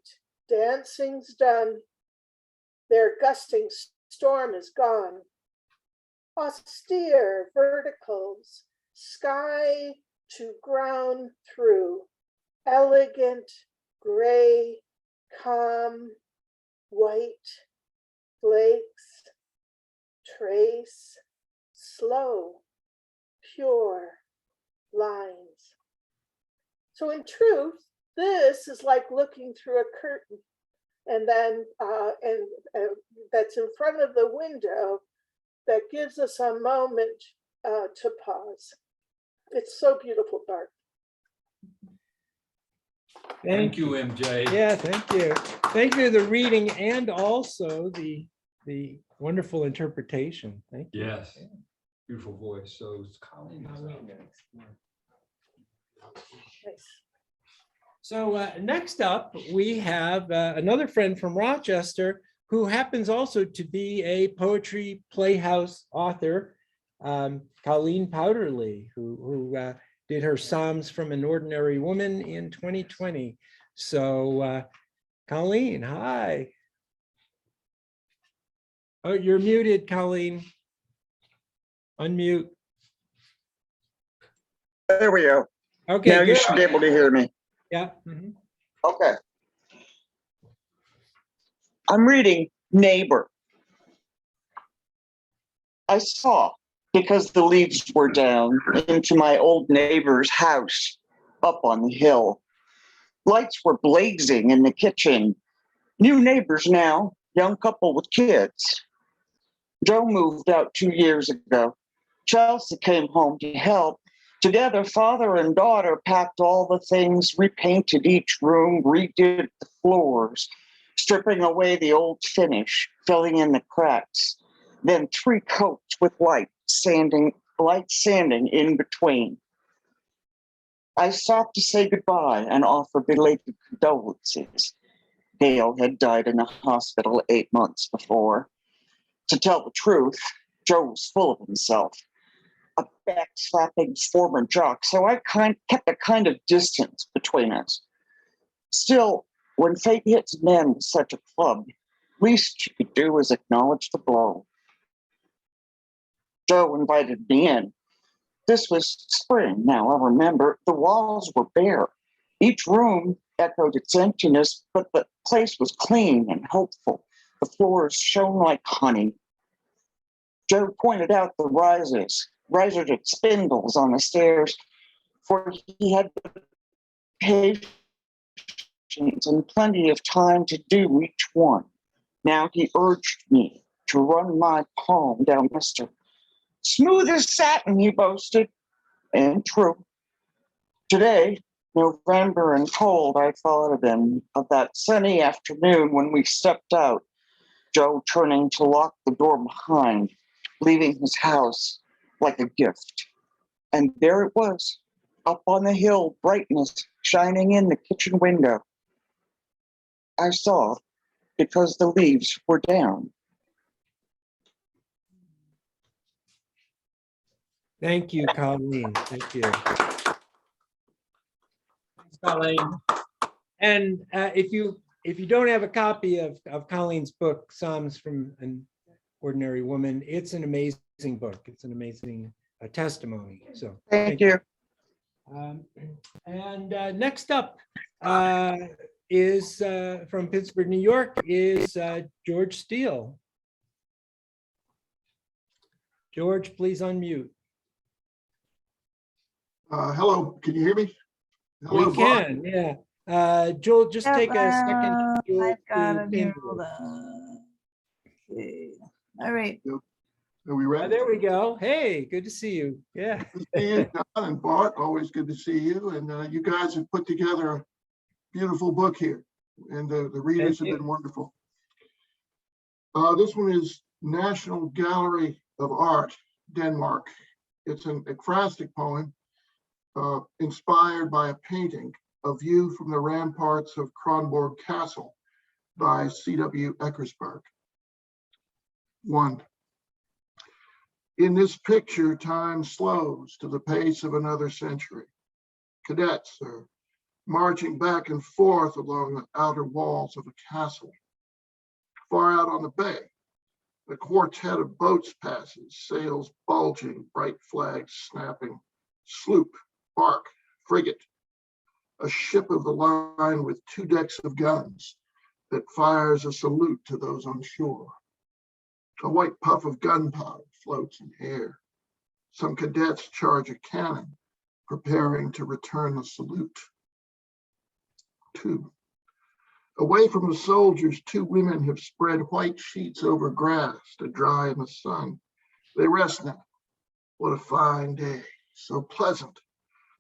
J: dancing's done. Their gusting storm is gone. Austere verticals, sky to ground through, elegant, gray, calm, white, flakes, trace, slow, pure lines. So in truth, this is like looking through a curtain, and then that's in front of the window that gives us a moment to pause. It's so beautiful, Bart.
C: Thank you, MJ.
B: Yeah, thank you. Thank you for the reading and also the wonderful interpretation. Thank you.
C: Yes. Beautiful voice. So it's Colleen.
J: Nice.
B: So next up, we have another friend from Rochester who happens also to be a Poetry Playhouse author, Colleen Powderly, who did her Psalms from an Ordinary Woman in 2020. So Colleen, hi. Oh, you're muted, Colleen. Unmute.
K: There we go.
B: Okay,
K: Now you
B: good.
K: should be able to hear me.
B: Yeah. Mhm.
K: Okay. I'm reading Neighbor. I saw, because the leaves were down, into my old neighbor's house up on the hill. Lights were blazing in the kitchen. New neighbors now, young couple with kids. Joe moved out 2 years ago. Chelsea came home to help. Together, father and daughter packed all the things, repainted each room, redid the floors, stripping away the old finish, filling in the cracks. Then 3 coats with light sanding in between. I stopped to say goodbye and offer belated condolences. Gail had died in the hospital 8 months before. To tell the truth, Joe was full of himself, a back-slapping former jock, so I kept a kind of distance between us. Still, when fate hits men with such a club, least you could do is acknowledge the blow. Joe invited me in. This was spring, now I remember. The walls were bare. Each room echoed its emptiness, but the place was clean and hopeful. The floors shone like honey. Joe pointed out the risers and spindles on the stairs, for he had patience and plenty of time to do each one. Now he urged me to run my palm down Mr. Smooth as satin, he boasted, and true. Today, November and cold, I thought of him, of that sunny afternoon when we stepped out, Joe turning to lock the door behind, leaving his house like a gift. And there it was, up on the hill, brightness shining in the kitchen window. I saw because the leaves were down.
B: Thank you, Colleen. Thank you. Thanks, Colleen. And if you don't have a copy of Colleen's book, Psalms from an Ordinary Woman, it's an amazing book. It's an amazing testimony. So
K: Thank you.
B: And next up is from Pittsburgh, New York, is George Steele. George, please unmute.
L: Hello, can you hear me? Hello,
B: We can, yeah. Joel, just take a second. Joel,
D: I've got
B: to
D: it here.
B: pin
D: Hold
B: you.
D: on. Okay. All right.
L: Are we ready?
B: There we go. Hey, good to see you. Yeah.
L: Good to see you, John and Bart. Always good to see you. And you guys have put together a beautiful book here, and the readers have been wonderful. This one is National Gallery of Art, Denmark. It's an ekphrastic poem inspired by a painting, A View from the Ramparts of Kronborg Castle by C.W. Eckersberg. 1. In this picture, time slows to the pace of another century. Cadets are marching back and forth along the outer walls of a castle. Far out on the bay, a quartet of boats passes, sails bulging, bright flags snapping, sloop, bark, frigate, a ship of the line with 2 decks of guns that fires a salute to those on shore. A white puff of gunpowder floats in air. Some cadets charge a cannon, preparing to return the salute. 2. Away from the soldiers, 2 women have spread white sheets over grass to dry in the sun. They rest now. What a fine day, so pleasant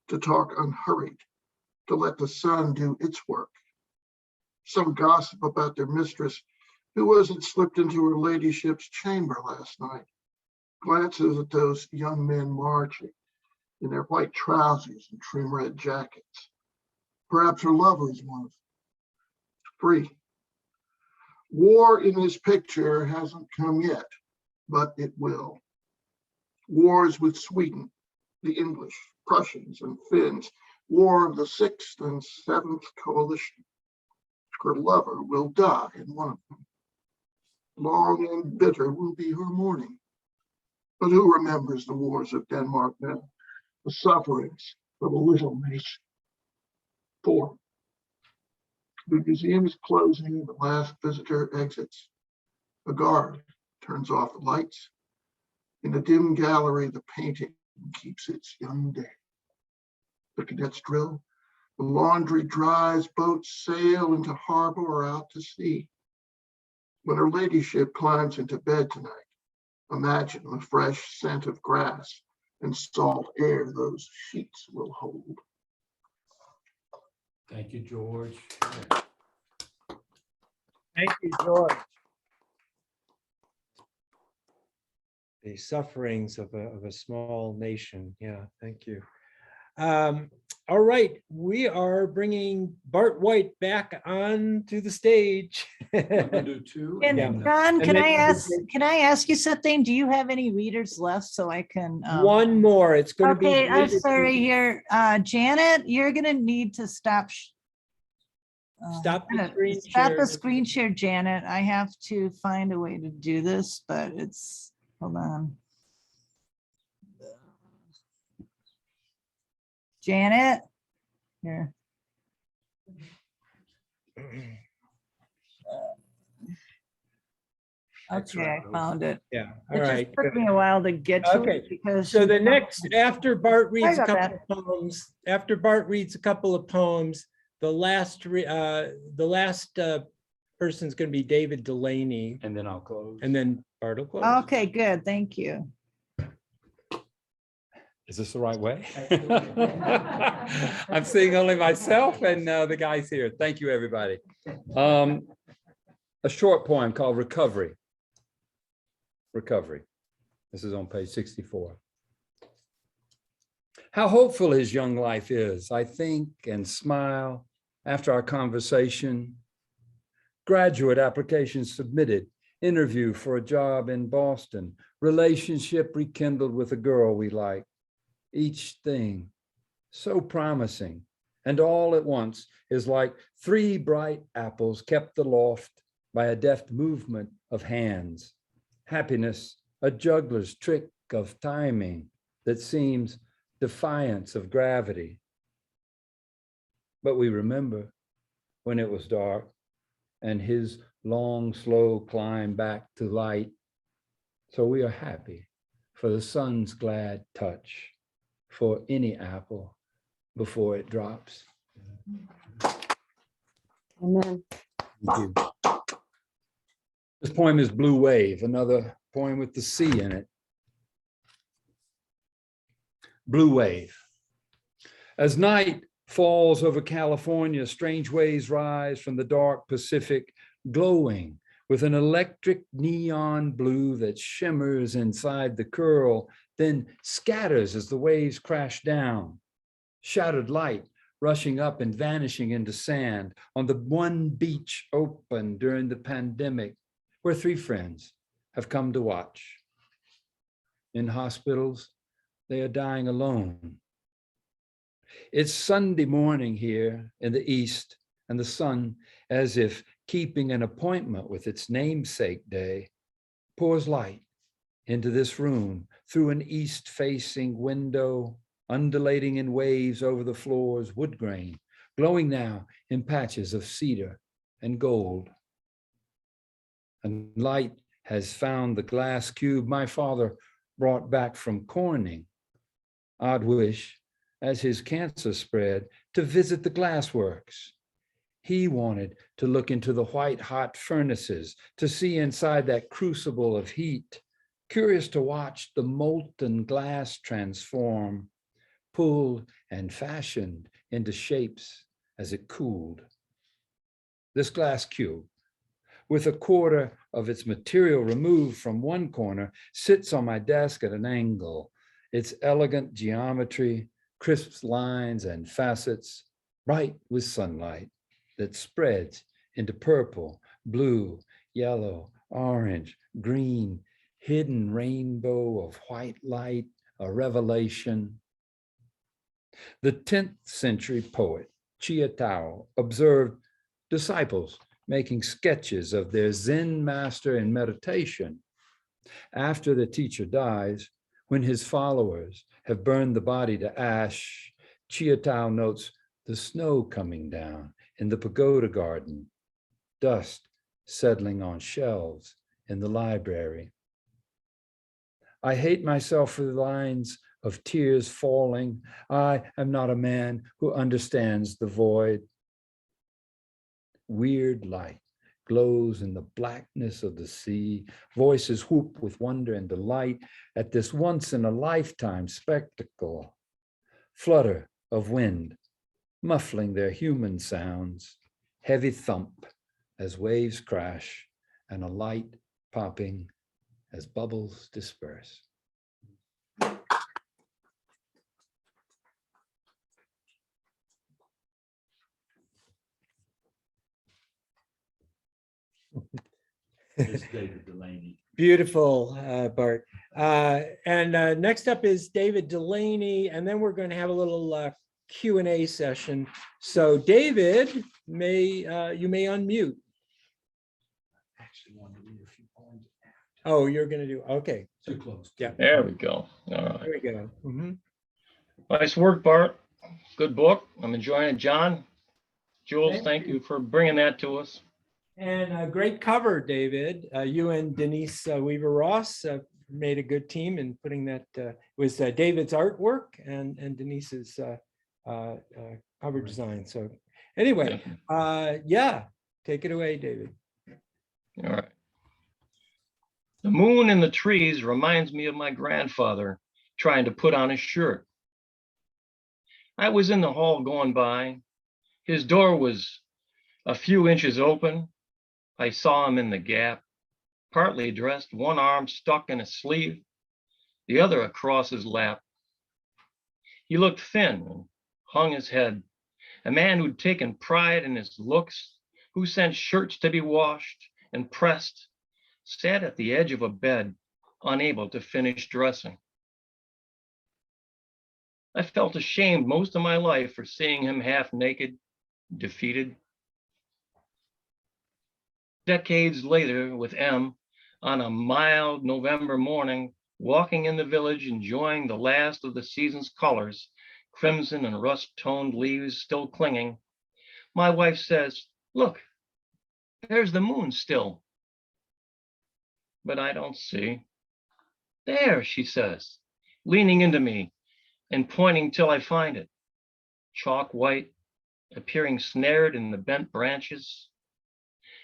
L: to talk unhurried, to let the sun do its work. Some gossip about their mistress, who wasn't slipped into her ladyship's chamber last night. Glances at those young men marching in their white trousers and trim red jackets. Perhaps her lover is one of them. 3. War in this picture hasn't come yet, but it will. Wars with Sweden, the English, Prussians, and Finns. War of the 6th and 7th Coalition. Her lover will die in one of them. Long and bitter will be her mourning. But who remembers the wars of Denmark now? The sufferings of a little nation. 4. The museum is closing. The last visitor exits. A guard turns off the lights. In the dim gallery, the painting keeps its young day. The cadets drill. The laundry dries. Boats sail into harbor or out to sea. When her ladyship climbs into bed tonight, imagine the fresh scent of grass and salt air those sheets will hold.
C: Thank you, George.
B: Thank you, George. The sufferings of a small nation. Yeah, thank you. All right, we are bringing Bart White back onto the stage.
C: Do 2.
D: And
B: Yeah.
D: John,
B: And
D: can
B: then
D: I ask you something? Do you have any readers left so I can?
B: One more, it's going to be.
D: Okay, I'm sorry here. Janet, you're gonna need to stop.
B: Stop the screen
D: Stop
B: share.
D: the screen share, Janet. I have to find a way to do this, but it's, hold on. Janet, here. Okay, I found it.
B: Yeah,
D: It
B: all
D: just
B: right.
D: took me a while to get to
B: Okay,
D: it because.
B: So the next, after Bart reads a
D: Sorry about
B: couple of poems, the last person's going to be David Delaney,
C: And then I'll close.
B: and then Bart will close.
D: Okay, good, thank you.
C: Is this the right way? I'm seeing only myself and the guys here. Thank you, everybody. A short poem called Recovery. Recovery. This is on page 64. How hopeful his young life is, I think and smile after our conversation. Graduate application submitted, interview for a job in Boston, relationship rekindled with a girl we like. Each thing so promising, and all at once is like 3 bright apples kept aloft by a deft movement of hands. Happiness, a juggler's trick of timing that seems defiance of gravity. But we remember when it was dark and his long, slow climb back to light. So we are happy for the sun's glad touch, for any apple before it drops.
H: Amen.
C: Thank you. This poem is Blue Wave, another poem with the sea in it. Blue Wave. As night falls over California, strange waves rise from the dark Pacific, glowing with an electric neon blue that shimmers inside the curl, then scatters as the waves crash down. Shattered light rushing up and vanishing into sand on the one beach open during the pandemic, where 3 friends have come to watch. In hospitals, they are dying alone. It's Sunday morning here in the East, and the sun, as if keeping an appointment with its namesake day, pours light into this room through an east-facing window, undulating in waves over the floor's wood grain, glowing now in patches of cedar and gold. And light has found the glass cube my father brought back from Corning. I'd wish, as his cancer spread, to visit the glassworks. He wanted to look into the white hot furnaces, to see inside that crucible of heat, curious to watch the molten glass transform, pulled and fashioned into shapes as it cooled. This glass cube, with a quarter of its material removed from one corner, sits on my desk at an angle. Its elegant geometry, crisp lines and facets, bright with sunlight that spreads into purple, blue, yellow, orange, green, hidden rainbow of white light, a revelation. The 10th century poet, Chiatao, observed disciples making sketches of their Zen master in meditation. After the teacher dies, when his followers have burned the body to ash, Chiatao notes the snow coming down in the pagoda garden, dust settling on shelves in the library. I hate myself for the lines of tears falling. I am not a man who understands the void. Weird light glows in the blackness of the sea. Voices whoop with wonder and delight at this once in a lifetime spectacle. Flutter of wind, muffling their human sounds. Heavy thump as waves crash, and a light popping as bubbles disperse. This is David Delaney.
B: Beautiful, Bart. Next up is David Delaney, and then we're going to have a little Q&A session. So David, you may unmute.
C: Actually wanted to read a few poems.
B: Oh, you're going to do, okay.
C: Too close.
B: Yeah.
M: There we go. All right.
B: There we go. Mhm.
M: Nice work, Bart. Good book. I'm enjoying it. John, Jules, thank you for bringing that to us.
B: And a great cover, David. You and Denise Weaver Ross made a good team in putting that. It was David's artwork and Denise's cover design. So anyway, yeah, take it away, David.
M: All right. The moon in the trees reminds me of my grandfather trying to put on a shirt. I was in the hall going by. His door was a few inches open. I saw him in the gap, partly dressed, one arm stuck in a sleeve, the other across his lap. He looked thin and hung his head, a man who'd taken pride in his looks, who sent shirts to be washed and pressed, sat at the edge of a bed, unable to finish dressing. I felt ashamed most of my life for seeing him half naked, defeated. Decades later, with M, on a mild November morning, walking in the village, enjoying the last of the season's colors, crimson and rust-toned leaves still clinging, my wife says, "Look, there's the moon still." But I don't see. "There," she says, leaning into me and pointing till I find it, chalk white, appearing snared in the bent branches.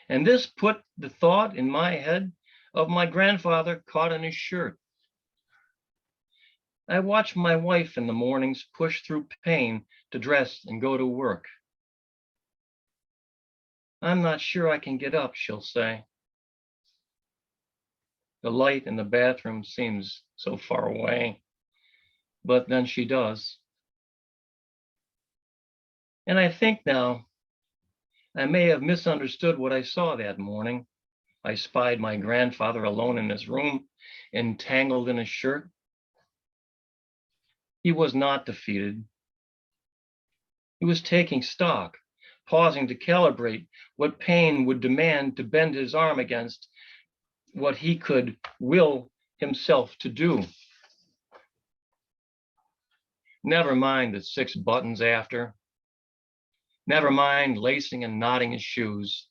M: And this put the thought in my head of my grandfather caught in his shirt. I watch my wife in the mornings push through pain to dress and go to work. "I'm not sure I can get up," she'll say. The light in the bathroom seems so far away, but then she does. And I think now, I may have misunderstood what I saw that morning. I spied my grandfather alone in his room, entangled in his shirt. He was not defeated. He was taking stock, pausing to calibrate what pain would demand to bend his arm against what he could will himself to do. Never mind the 6 buttons after. Never mind lacing and knotting his shoes.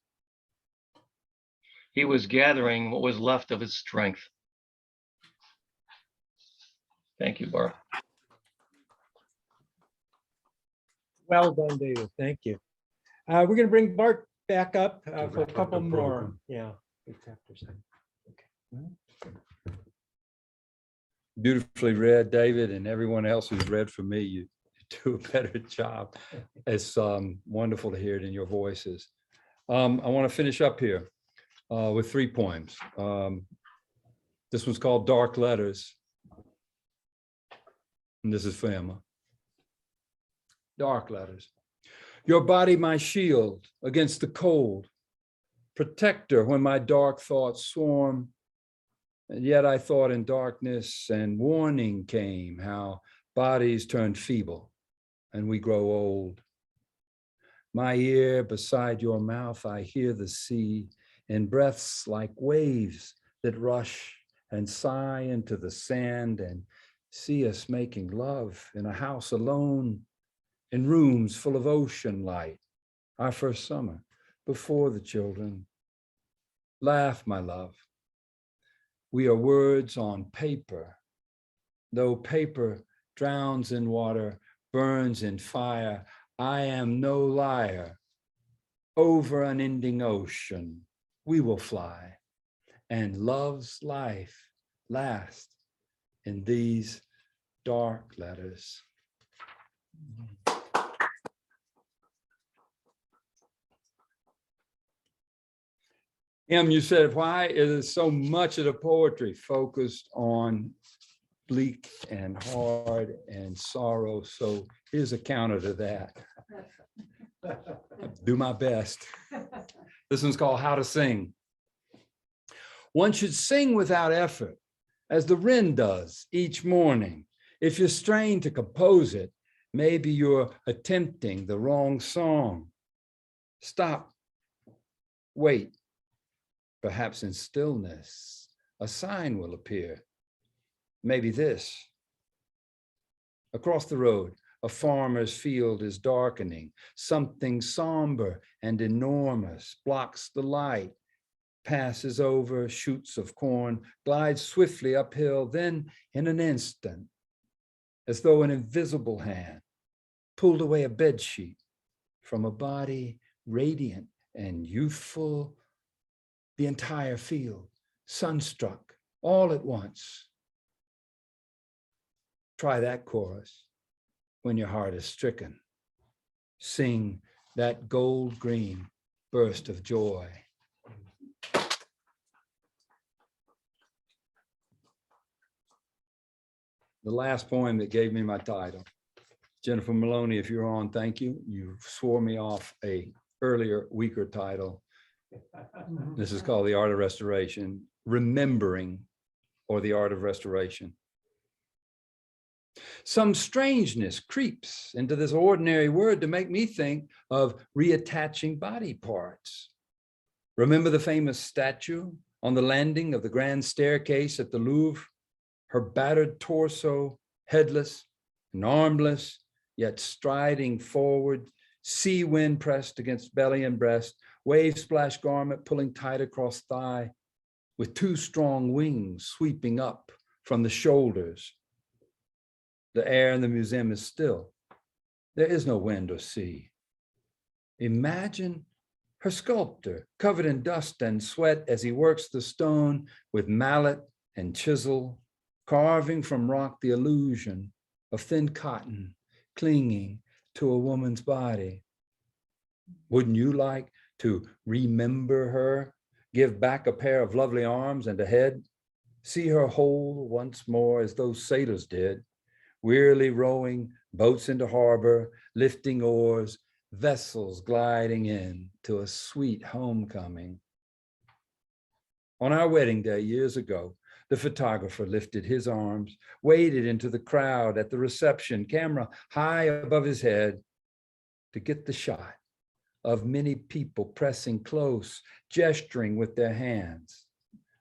M: He was gathering what was left of his strength. Thank you, Bart.
B: Well done, David. Thank you. We're going to bring Bart back up for a couple more. Yeah.
C: Beautifully read, David, and everyone else who's read for me. You do a better job. It's wonderful to hear it in your voices. I want to finish up here with 3 poems. This one's called Dark Letters. And this is for Emma. Dark letters. Your body, my shield against the cold, protector when my dark thoughts swarm. And yet I thought in darkness and warning came how bodies turn feeble and we grow old. My ear beside your mouth, I hear the sea in breaths like waves that rush and sigh into the sand and see us making love in a house alone, in rooms full of ocean light, our first summer before the children. Laugh, my love. We are words on paper, though paper drowns in water, burns in fire. I am no liar. Over an ending ocean, we will fly, and love's life last in these dark letters. You said, why is so much of the poetry focused on bleak and hard and sorrow? So here's a counter to that. Do my best. This one's called How to Sing. One should sing without effort, as the wren does each morning. If you're strained to compose it, maybe you're attempting the wrong song. Stop, wait. Perhaps in stillness, a sign will appear. Maybe this. Across the road, a farmer's field is darkening. Something somber and enormous blocks the light, passes over shoots of corn, glides swiftly uphill, then in an instant, as though an invisible hand pulled away a bedsheet from a body radiant and youthful, the entire field, sunstruck, all at once. Try that chorus when your heart is stricken. Sing that gold green burst of joy. The last poem that gave me my title. Jennifer Maloney, if you're on, thank you. You swore me off a earlier, weaker title. This is called The Art of Restoration, Remembering, or The Art of Restoration. Some strangeness creeps into this ordinary word to make me think of reattaching body parts. Remember the famous statue on the landing of the grand staircase at the Louvre? Her battered torso, headless and armless, yet striding forward, sea wind pressed against belly and breast, wave splash garment pulling tight across thigh, with two strong wings sweeping up from the shoulders. The air in the museum is still. There is no wind or sea. Imagine her sculptor covered in dust and sweat as he works the stone with mallet and chisel, carving from rock the illusion of thin cotton clinging to a woman's body. Wouldn't you like to remember her, give back a pair of lovely arms and a head, see her whole once more as those sailors did, wearily rowing boats into harbor, lifting oars, vessels gliding in to a sweet homecoming? On our wedding day years ago, the photographer lifted his arms, waded into the crowd at the reception, camera high above his head, to get the shot of many people pressing close, gesturing with their hands.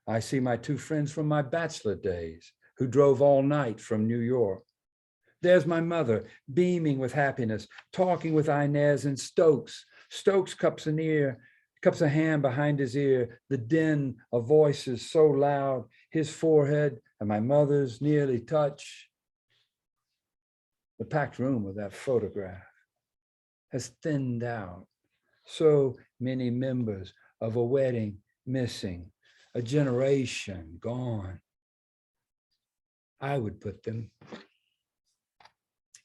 C: I see my two friends from my bachelor days who drove all night from New York. There's my mother, beaming with happiness, talking with Inez and Stokes. Stokes cups a hand behind his ear, the din of voices so loud, his forehead and my mother's nearly touch. The packed room of that photograph has thinned out. So many members of a wedding missing, a generation gone. I would put them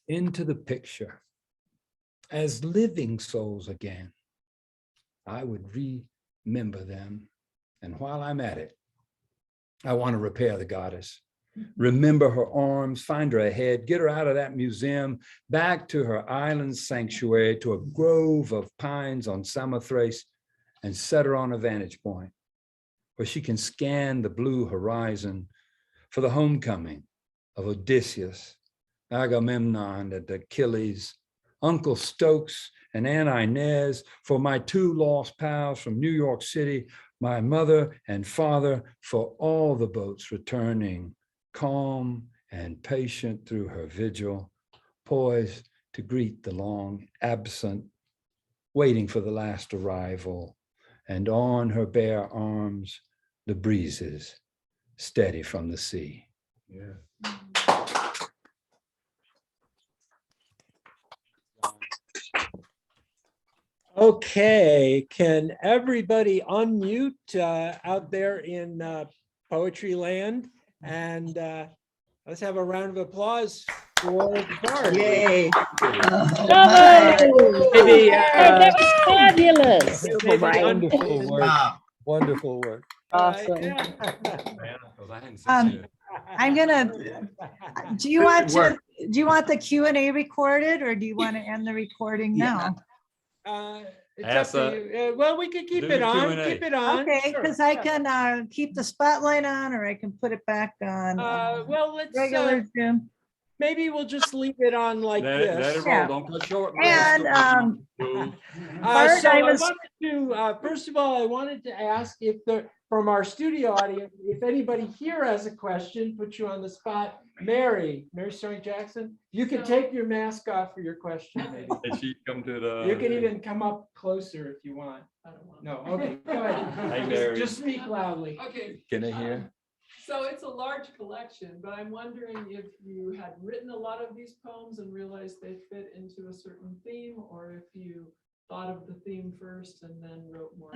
C: into the picture as living souls again. I would remember them. And while I'm at it, I want to repair the goddess. Remember her arms, find her a head, get her out of that museum, back to her island sanctuary, to a grove of pines on Samothrace, and set her on a vantage point where she can scan the blue horizon for the homecoming of Odysseus, Agamemnon, and Achilles, Uncle Stokes and Aunt Inez, for my 2 lost pals from New York City, my mother and father, for all the boats returning, calm and patient through her vigil, poised to greet the long absent, waiting for the last arrival, and on her bare arms, the breezes steady from the sea. Yeah.
B: Okay, can everybody unmute out there in poetry land? And let's have a round of applause for Bart.
D: Yay.
B: Maybe,
F: That was fabulous.
B: maybe
C: Wonderful work. Wonderful work.
B: Awesome.
D: I'm gonna, do you want the Q&A recorded, or do you want to end the recording now?
B: It's up to you. Well, we could keep it on, keep it on.
D: Okay,
B: Sure,
D: because I
B: yeah.
D: can keep the spotlight on, or I can put it back on
B: Well, let's
D: regular Zoom.
B: maybe we'll just leave it on like
C: Let
B: this.
C: it roll. Don't cut short.
D: And Bart,
B: So
D: I
B: I
D: was-
B: wanted to, first of all, I wanted to ask if from our studio audience, if anybody here has a question, put you on the spot. Mary Sterling Jackson, you can take your mask off for your question. Maybe.
C: Did she come to the?
B: You can even come up closer if you want. I don't want. No, okay, go ahead.
C: Hey, Mary.
B: Just speak loudly.
N: Okay.
C: Can I hear?
N: So it's a large collection, but I'm wondering if you had written a lot of these poems and realized they fit into a certain theme, or if you thought of the theme first and then wrote more.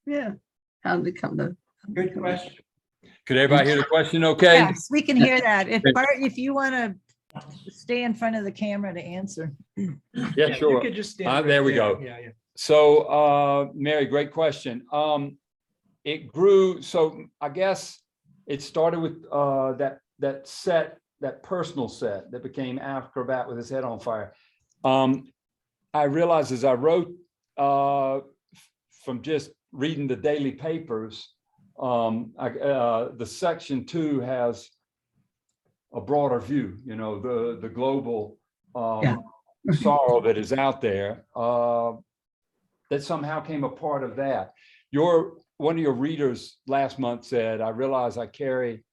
D: Yeah. How did it come to?
B: Good question.
C: Could everybody hear the question okay?
D: Yes, we can hear that. If Bart, if you want to stay in front of the camera to answer.
C: Yeah, sure.
B: You could just stand right
C: There we go.
B: Yeah, yeah.
C: So, Mary, great question. It grew, so I guess it started with that personal set that became Acrobat with his head on fire. I realized as I wrote from just reading the daily papers, the section 2 has a broader view, you know, the global sorrow that is out there, that somehow came a part of that. One of your readers last month said, I realize I carry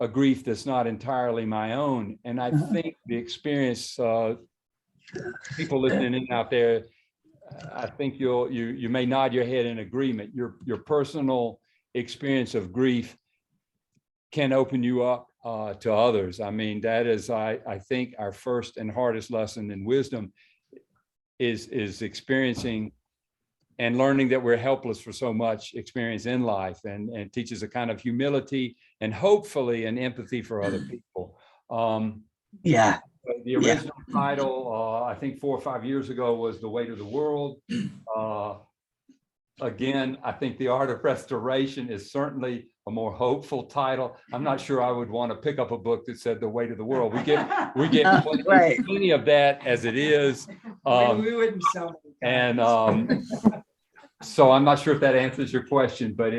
C: a grief that's not entirely my own. And I think the experience, people listening in out there, I think you may nod your head in agreement. Your personal experience of grief can open you up to others. I mean, that is, I think, our first and hardest lesson in wisdom is experiencing and learning that we're helpless for so much experience in life, and teaches a kind of humility and hopefully an empathy for other people.
B: Yeah.
C: The original title, I think 4 or 5 years ago, was The Weight of the World. Again, I think The Art of Restoration is certainly a more hopeful title. I'm not sure I would want to pick up a book that said The Weight of the World. We get plenty of that as it is.
B: We wouldn't sell it.
C: And so I'm not sure if that answers your question, but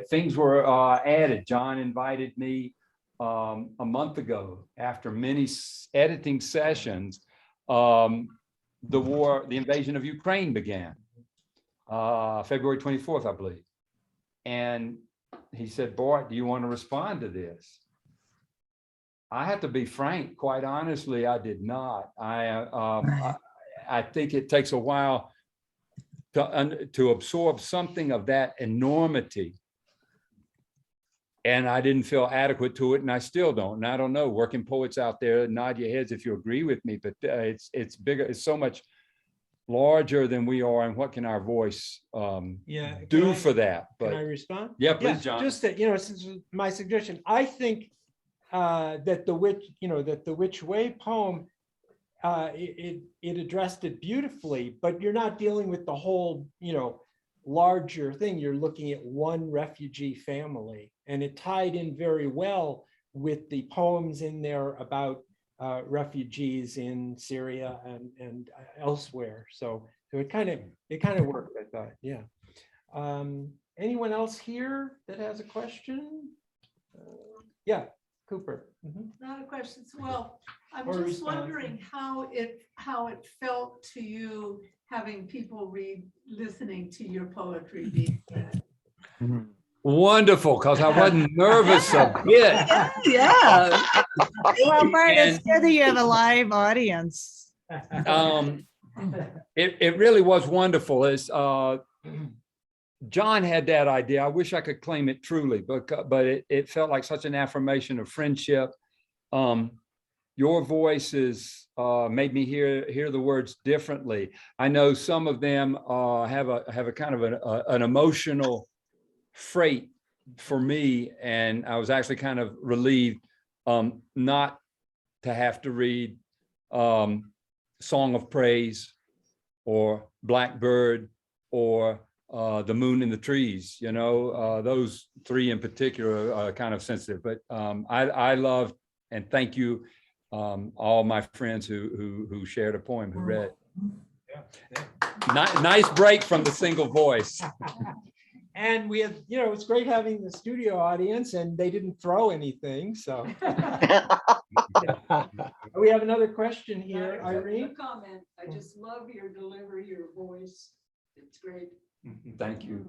C: things were added. John invited me a month ago after many editing sessions. The invasion of Ukraine began February 24th, I believe. And he said, Bart, do you want to respond to this? I have to be frank, quite honestly, I did not. I think it takes a while to absorb something of that enormity. And I didn't feel adequate to it, and I still don't. And I don't know, working poets out there, nod your heads if you agree with me, but it's bigger, it's so much larger than we are, and what can our voice do for that? But
B: can I respond?
C: Yeah, please, John.
B: Just that, since my suggestion, I think that the Which Way poem, it addressed it beautifully, but you're not dealing with the whole, larger thing. You're looking at one refugee family, and it tied in very well with the poems in there about refugees in Syria and elsewhere. So it kind of worked, I thought. Yeah. Anyone else here that has a question? Yeah, Cooper. Mhm.
O: Not a question. Well, I'm
B: Or
O: just
B: response.
O: wondering how it felt to you having people listening to your poetry being read.
C: Wonderful, because I wasn't nervous a bit.
D: Yeah. Well, Bart, it's
C: And-
D: good that you have a live audience.
C: It really was wonderful. It's John had that idea. I wish I could claim it truly, but it felt like such an affirmation of friendship. Your voices made me hear the words differently. I know some of them have a kind of an emotional freight for me, and I was actually kind of relieved not to have to read Song of Praise or Blackbird or The Moon in the Trees. You know, those three in particular are kind of sensitive, but I love and thank you all my friends who shared a poem, who read. Nice break from the single voice.
B: And we have, it's great having the studio audience, and they didn't throw anything, so. We have another question here, Irene.
N: Comment. I just love your delivery, your voice. It's great.
C: Thank you.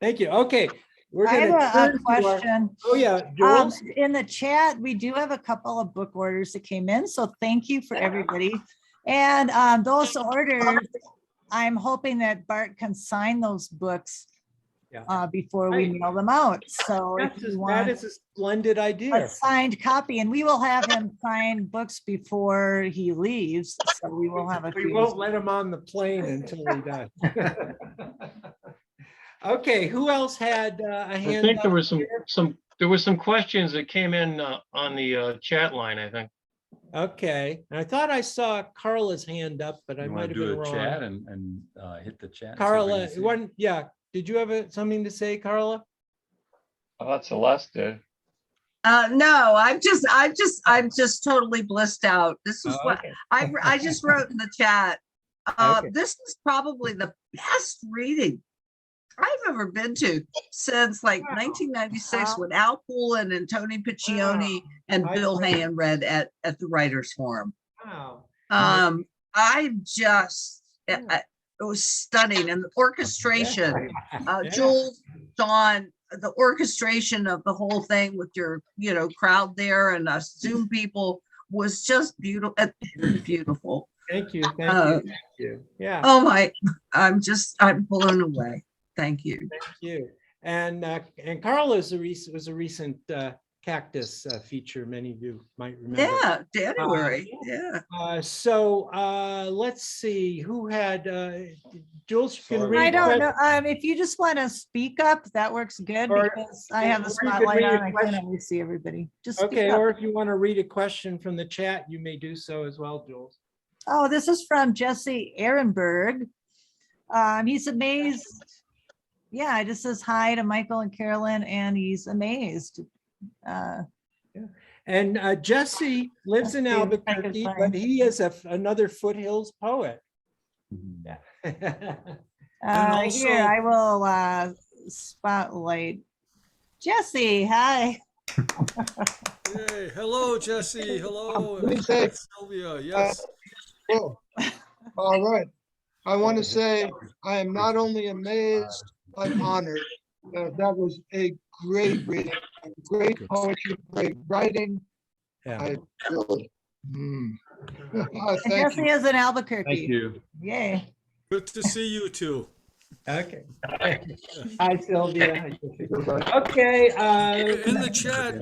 B: Thank you. Okay. We're
D: I
B: gonna
D: have a
B: turn to our-
D: question.
B: Oh, yeah, Jules?
D: In the chat, we do have a couple of book orders that came in, so thank you for everybody. And those orders, I'm hoping that Bart can sign those books before we mail them out. So if you
B: That
D: want
B: is a splendid idea.
D: a signed copy, and we will have him sign books before he leaves, so we will have a
B: We
D: few.
B: won't let him on the plane until he does. Okay, who else had a
M: I
B: hand
M: think there
B: up
M: was
B: here?
M: there were some questions that came in on the chat line, I think.
B: Okay, I thought I saw Carla's hand up, but I
C: You
B: might
C: want to
B: have
C: do
B: been
C: a
B: wrong.
C: chat and hit the chat? and see if we
B: Carla,
C: can see it?
B: one, yeah, did you have something to say, Carla?
M: I thought Celeste did.
P: No, I'm just totally blissed out. This is what
B: Okay.
P: I just wrote in the chat.
B: Okay.
P: This is probably the best reading I've ever been to since like 1996 when Al Poolin and Tony Piccioni and Bill Hand read at the Writers Forum.
B: Wow.
P: It was stunning, and the orchestration,
B: Yeah.
P: Jules, Dawn, the orchestration of the whole thing with your, crowd there and us Zoom people was just beautiful. Beautiful.
B: Thank you, thank you. Yeah.
P: Oh my, I'm blown away. Thank you.
B: Thank you. And Carla was a recent cactus feature. Many of you might remember.
P: Yeah, January. Yeah.
B: So let's see who had Jules. You can read.
D: I don't know. If you just want to speak up, that works good
B: Or-
D: because I have the
B: or you could
D: spotlight
B: read a
D: on. I can't
B: question.
D: always see everybody. Just speak
B: Okay,
D: up.
B: or if you want to read a question from the chat, you may do so as well, Jules.
D: Oh, this is from Jesse Ehrenberg. He's amazed. Yeah, it just says hi to Michael and Carolyn, and he's amazed.
B: And Jesse lives in
D: Let's see if I can
B: Albuquerque,
D: find-
B: but he is another FootHills poet. Yeah.
E: also-
D: Here, I will spotlight Jesse. Hi.
E: Hey, hello, Jesse. Hello.
Q: Let me say-
E: Sylvia, yes.
Q: Cool. All right. I want to say I am not only amazed, but honored. That was a great reading, great poetry, great writing.
B: Yeah.
Q: I really,
D: And
Q: thank
D: Jesse
Q: you.
D: is in Albuquerque.
C: Thank you.
D: Yay.
E: Good to see you too.
B: Okay. Hi, Sylvia. Hi, Jesse. Okay.
E: In the chat, in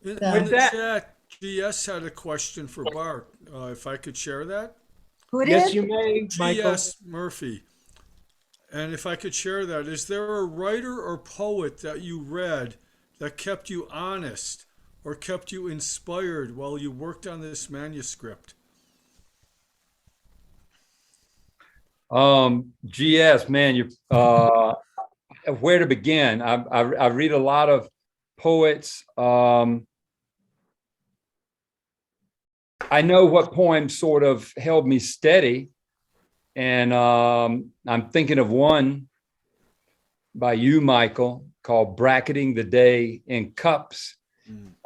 B: With
E: the
B: that-
E: chat, GS had a question for Bart. If I could share that?
D: Who did?
B: Yes, you may, Michael.
E: GS Murphy. And if I could share that, is there a writer or poet that you read that kept you honest or kept you inspired while you worked on this manuscript?
C: GS, man, you where to begin? I read a lot of poets. I know what poems sort of held me steady, and I'm thinking of one by you, Michael, called "Bracketing the Day in Cups."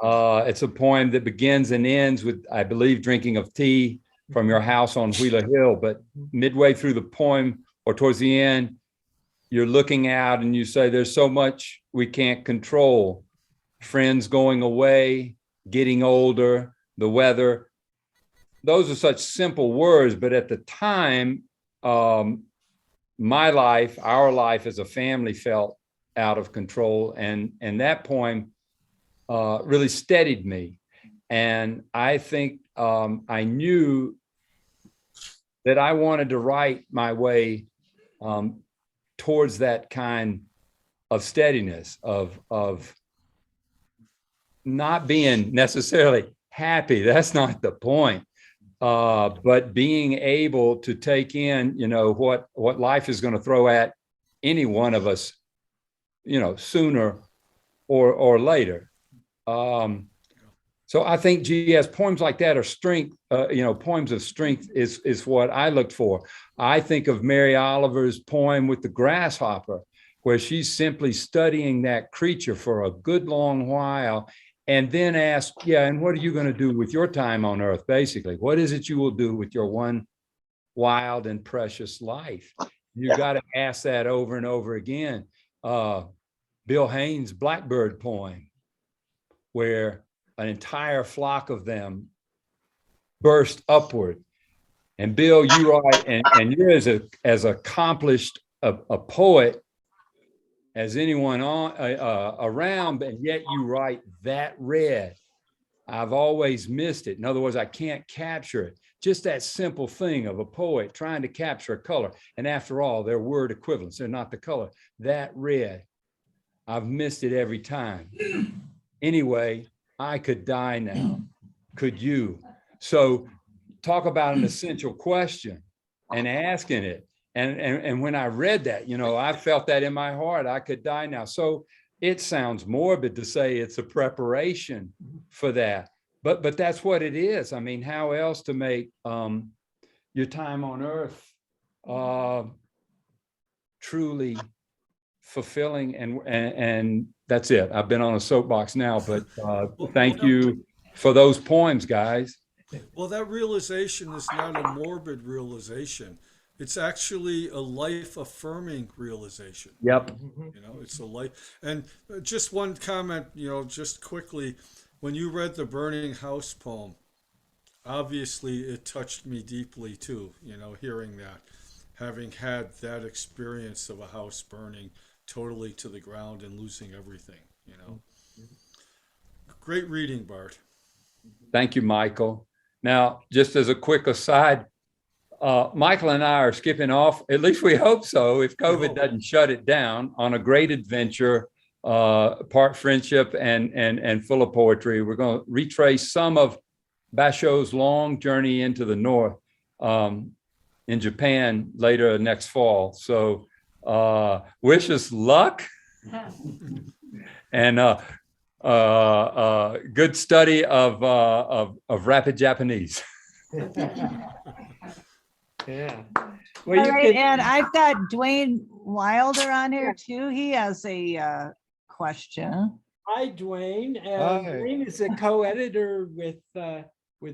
C: It's a poem that begins and ends with, I believe, drinking of tea from your house on Wheeler Hill. But midway through the poem or towards the end, you're looking out and you say, there's so much we can't control. Friends going away, getting older, the weather. Those are such simple words, but at the time, my life, our life as a family felt out of control. And that poem really steadied me. And I think I knew that I wanted to write my way towards that kind of steadiness, of not being necessarily happy. That's not the point. But being able to take in, what life is going to throw at any one of us, sooner or later. So I think, GS, poems like that are strength, poems of strength is what I looked for. I think of Mary Oliver's poem with the grasshopper, where she's simply studying that creature for a good long while and then ask, and what are you going to do with your time on earth, basically? What is it you will do with your one wild and precious life? You got to ask that over and over again. Bill Haynes' Blackbird poem, where an entire flock of them burst upward. And Bill, you write, and you're as accomplished a poet as anyone around, and yet you write that red. I've always missed it. In other words, I can't capture it. Just that simple thing of a poet trying to capture a color. And after all, they're word equivalents. They're not the color. That red, I've missed it every time. Anyway, I could die now. Could you? So talk about an essential question and asking it. And when I read that, I felt that in my heart, I could die now. So it sounds morbid to say it's a preparation for that, but that's what it is. I mean, how else to make your time on earth truly fulfilling? And that's it. I've been on a soapbox now, but thank you for those poems, guys.
E: Well, that realization is not a morbid realization. It's actually a life-affirming realization.
C: Yep.
E: It's a life. And just one comment, just quickly, when you read the Burning House poem, obviously it touched me deeply too, hearing that, having had that experience of a house burning totally to the ground and losing everything, Great reading, Bart.
C: Thank you, Michael. Now, just as a quick aside, Michael and I are skipping off, at least we hope so, if COVID doesn't shut it down, on a great adventure, part friendship and full of poetry. We're going to retrace some of Basho's long journey into the north in Japan later next fall. So wish us luck and good study of rapid Japanese.
B: Yeah.
D: All right, and I've got Dwayne Wilder on here too. He has a question.
B: Hi, Dwayne.
L: Hi.
B: Dwayne is a co-editor with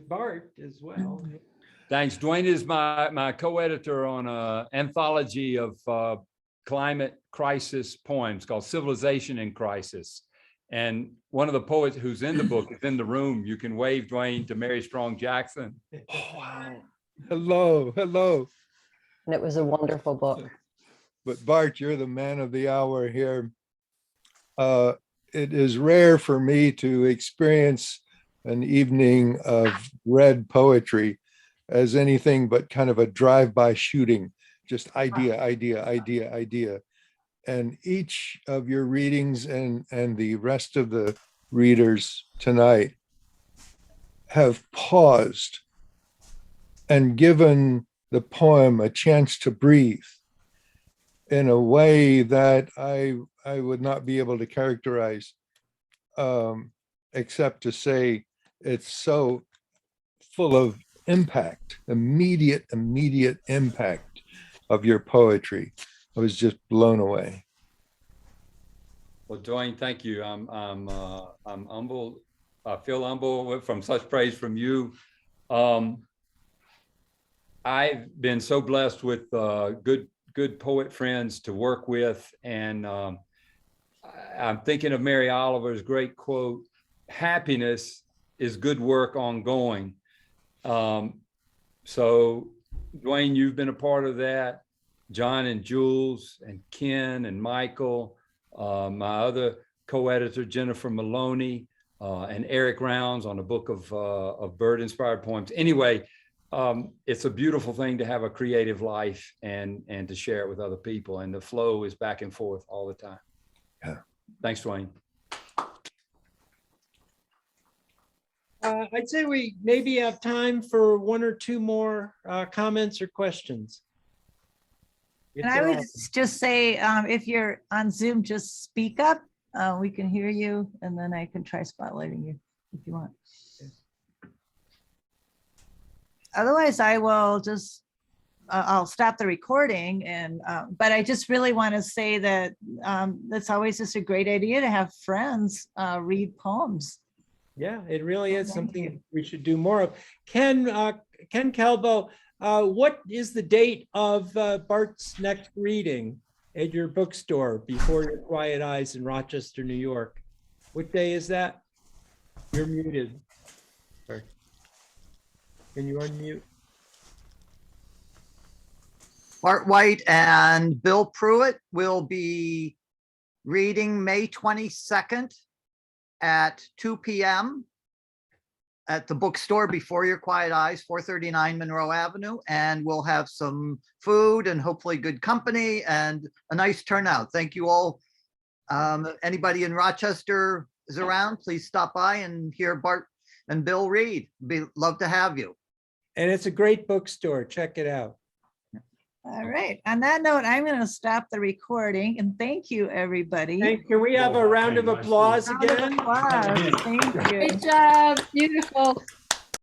B: Bart as well.
C: Thanks. Dwayne is my co-editor on an anthology of climate crisis poems called Civilization in Crisis. And one of the poets who's in the book is in the room. You can wave, Dwayne, to Mary Strong Jackson.
R: Oh, wow.
Q: Hello.
R: And it was a wonderful book.
Q: But Bart, you're the man of the hour here. It is rare for me to experience an evening of read poetry as anything but kind of a drive-by shooting, just idea. And each of your readings and the rest of the readers tonight have paused and given the poem a chance to breathe in a way that I would not be able to characterize, except to say it's so full of impact, immediate impact of your poetry. I was just blown away.
C: Well, Dwayne, thank you. I'm humble. I feel humble from such praise from you. I've been so blessed with good poet friends to work with, and I'm thinking of Mary Oliver's great quote: "Happiness is good work ongoing." So, Dwayne, you've been a part of that. John and Jules and Ken and Michael, my other co-editor Jennifer Maloney, and Eric Rounds on a book of bird-inspired poems. Anyway, it's a beautiful thing to have a creative life and to share it with other people. And the flow is back and forth all the time. Yeah. Thanks, Dwayne.
B: I'd say we maybe have time for one or two more comments or questions.
D: And I would just say, if you're on Zoom, just speak up. We can hear you, and then I can try spotlighting you if you want. Otherwise, I will just, I'll stop the recording. And but I just really want to say that that's always just a great idea to have friends read poems.
B: Yeah, it really is something we should do more of. Ken Calvo, what is the date of Bart's next reading at your bookstore, Before Your Quiet Eyes in Rochester, New York? What day is that? You're muted. Sorry. Can you unmute?
S: Bart White and Bill Pruitt will be reading May 22nd at 2 p.m. at the bookstore Before Your Quiet Eyes, 439 Monroe Avenue. And we'll have some food and hopefully good company and a nice turnout. Thank you all. Anybody in Rochester is around, please stop by and hear Bart and Bill read. Love to have you.
B: And it's a great bookstore. Check it out.
D: All right. On that note, I'm going to stop the recording, and thank you, everybody.
B: Can we have a round of applause again?
D: Thank you.
F: Great job. Beautiful.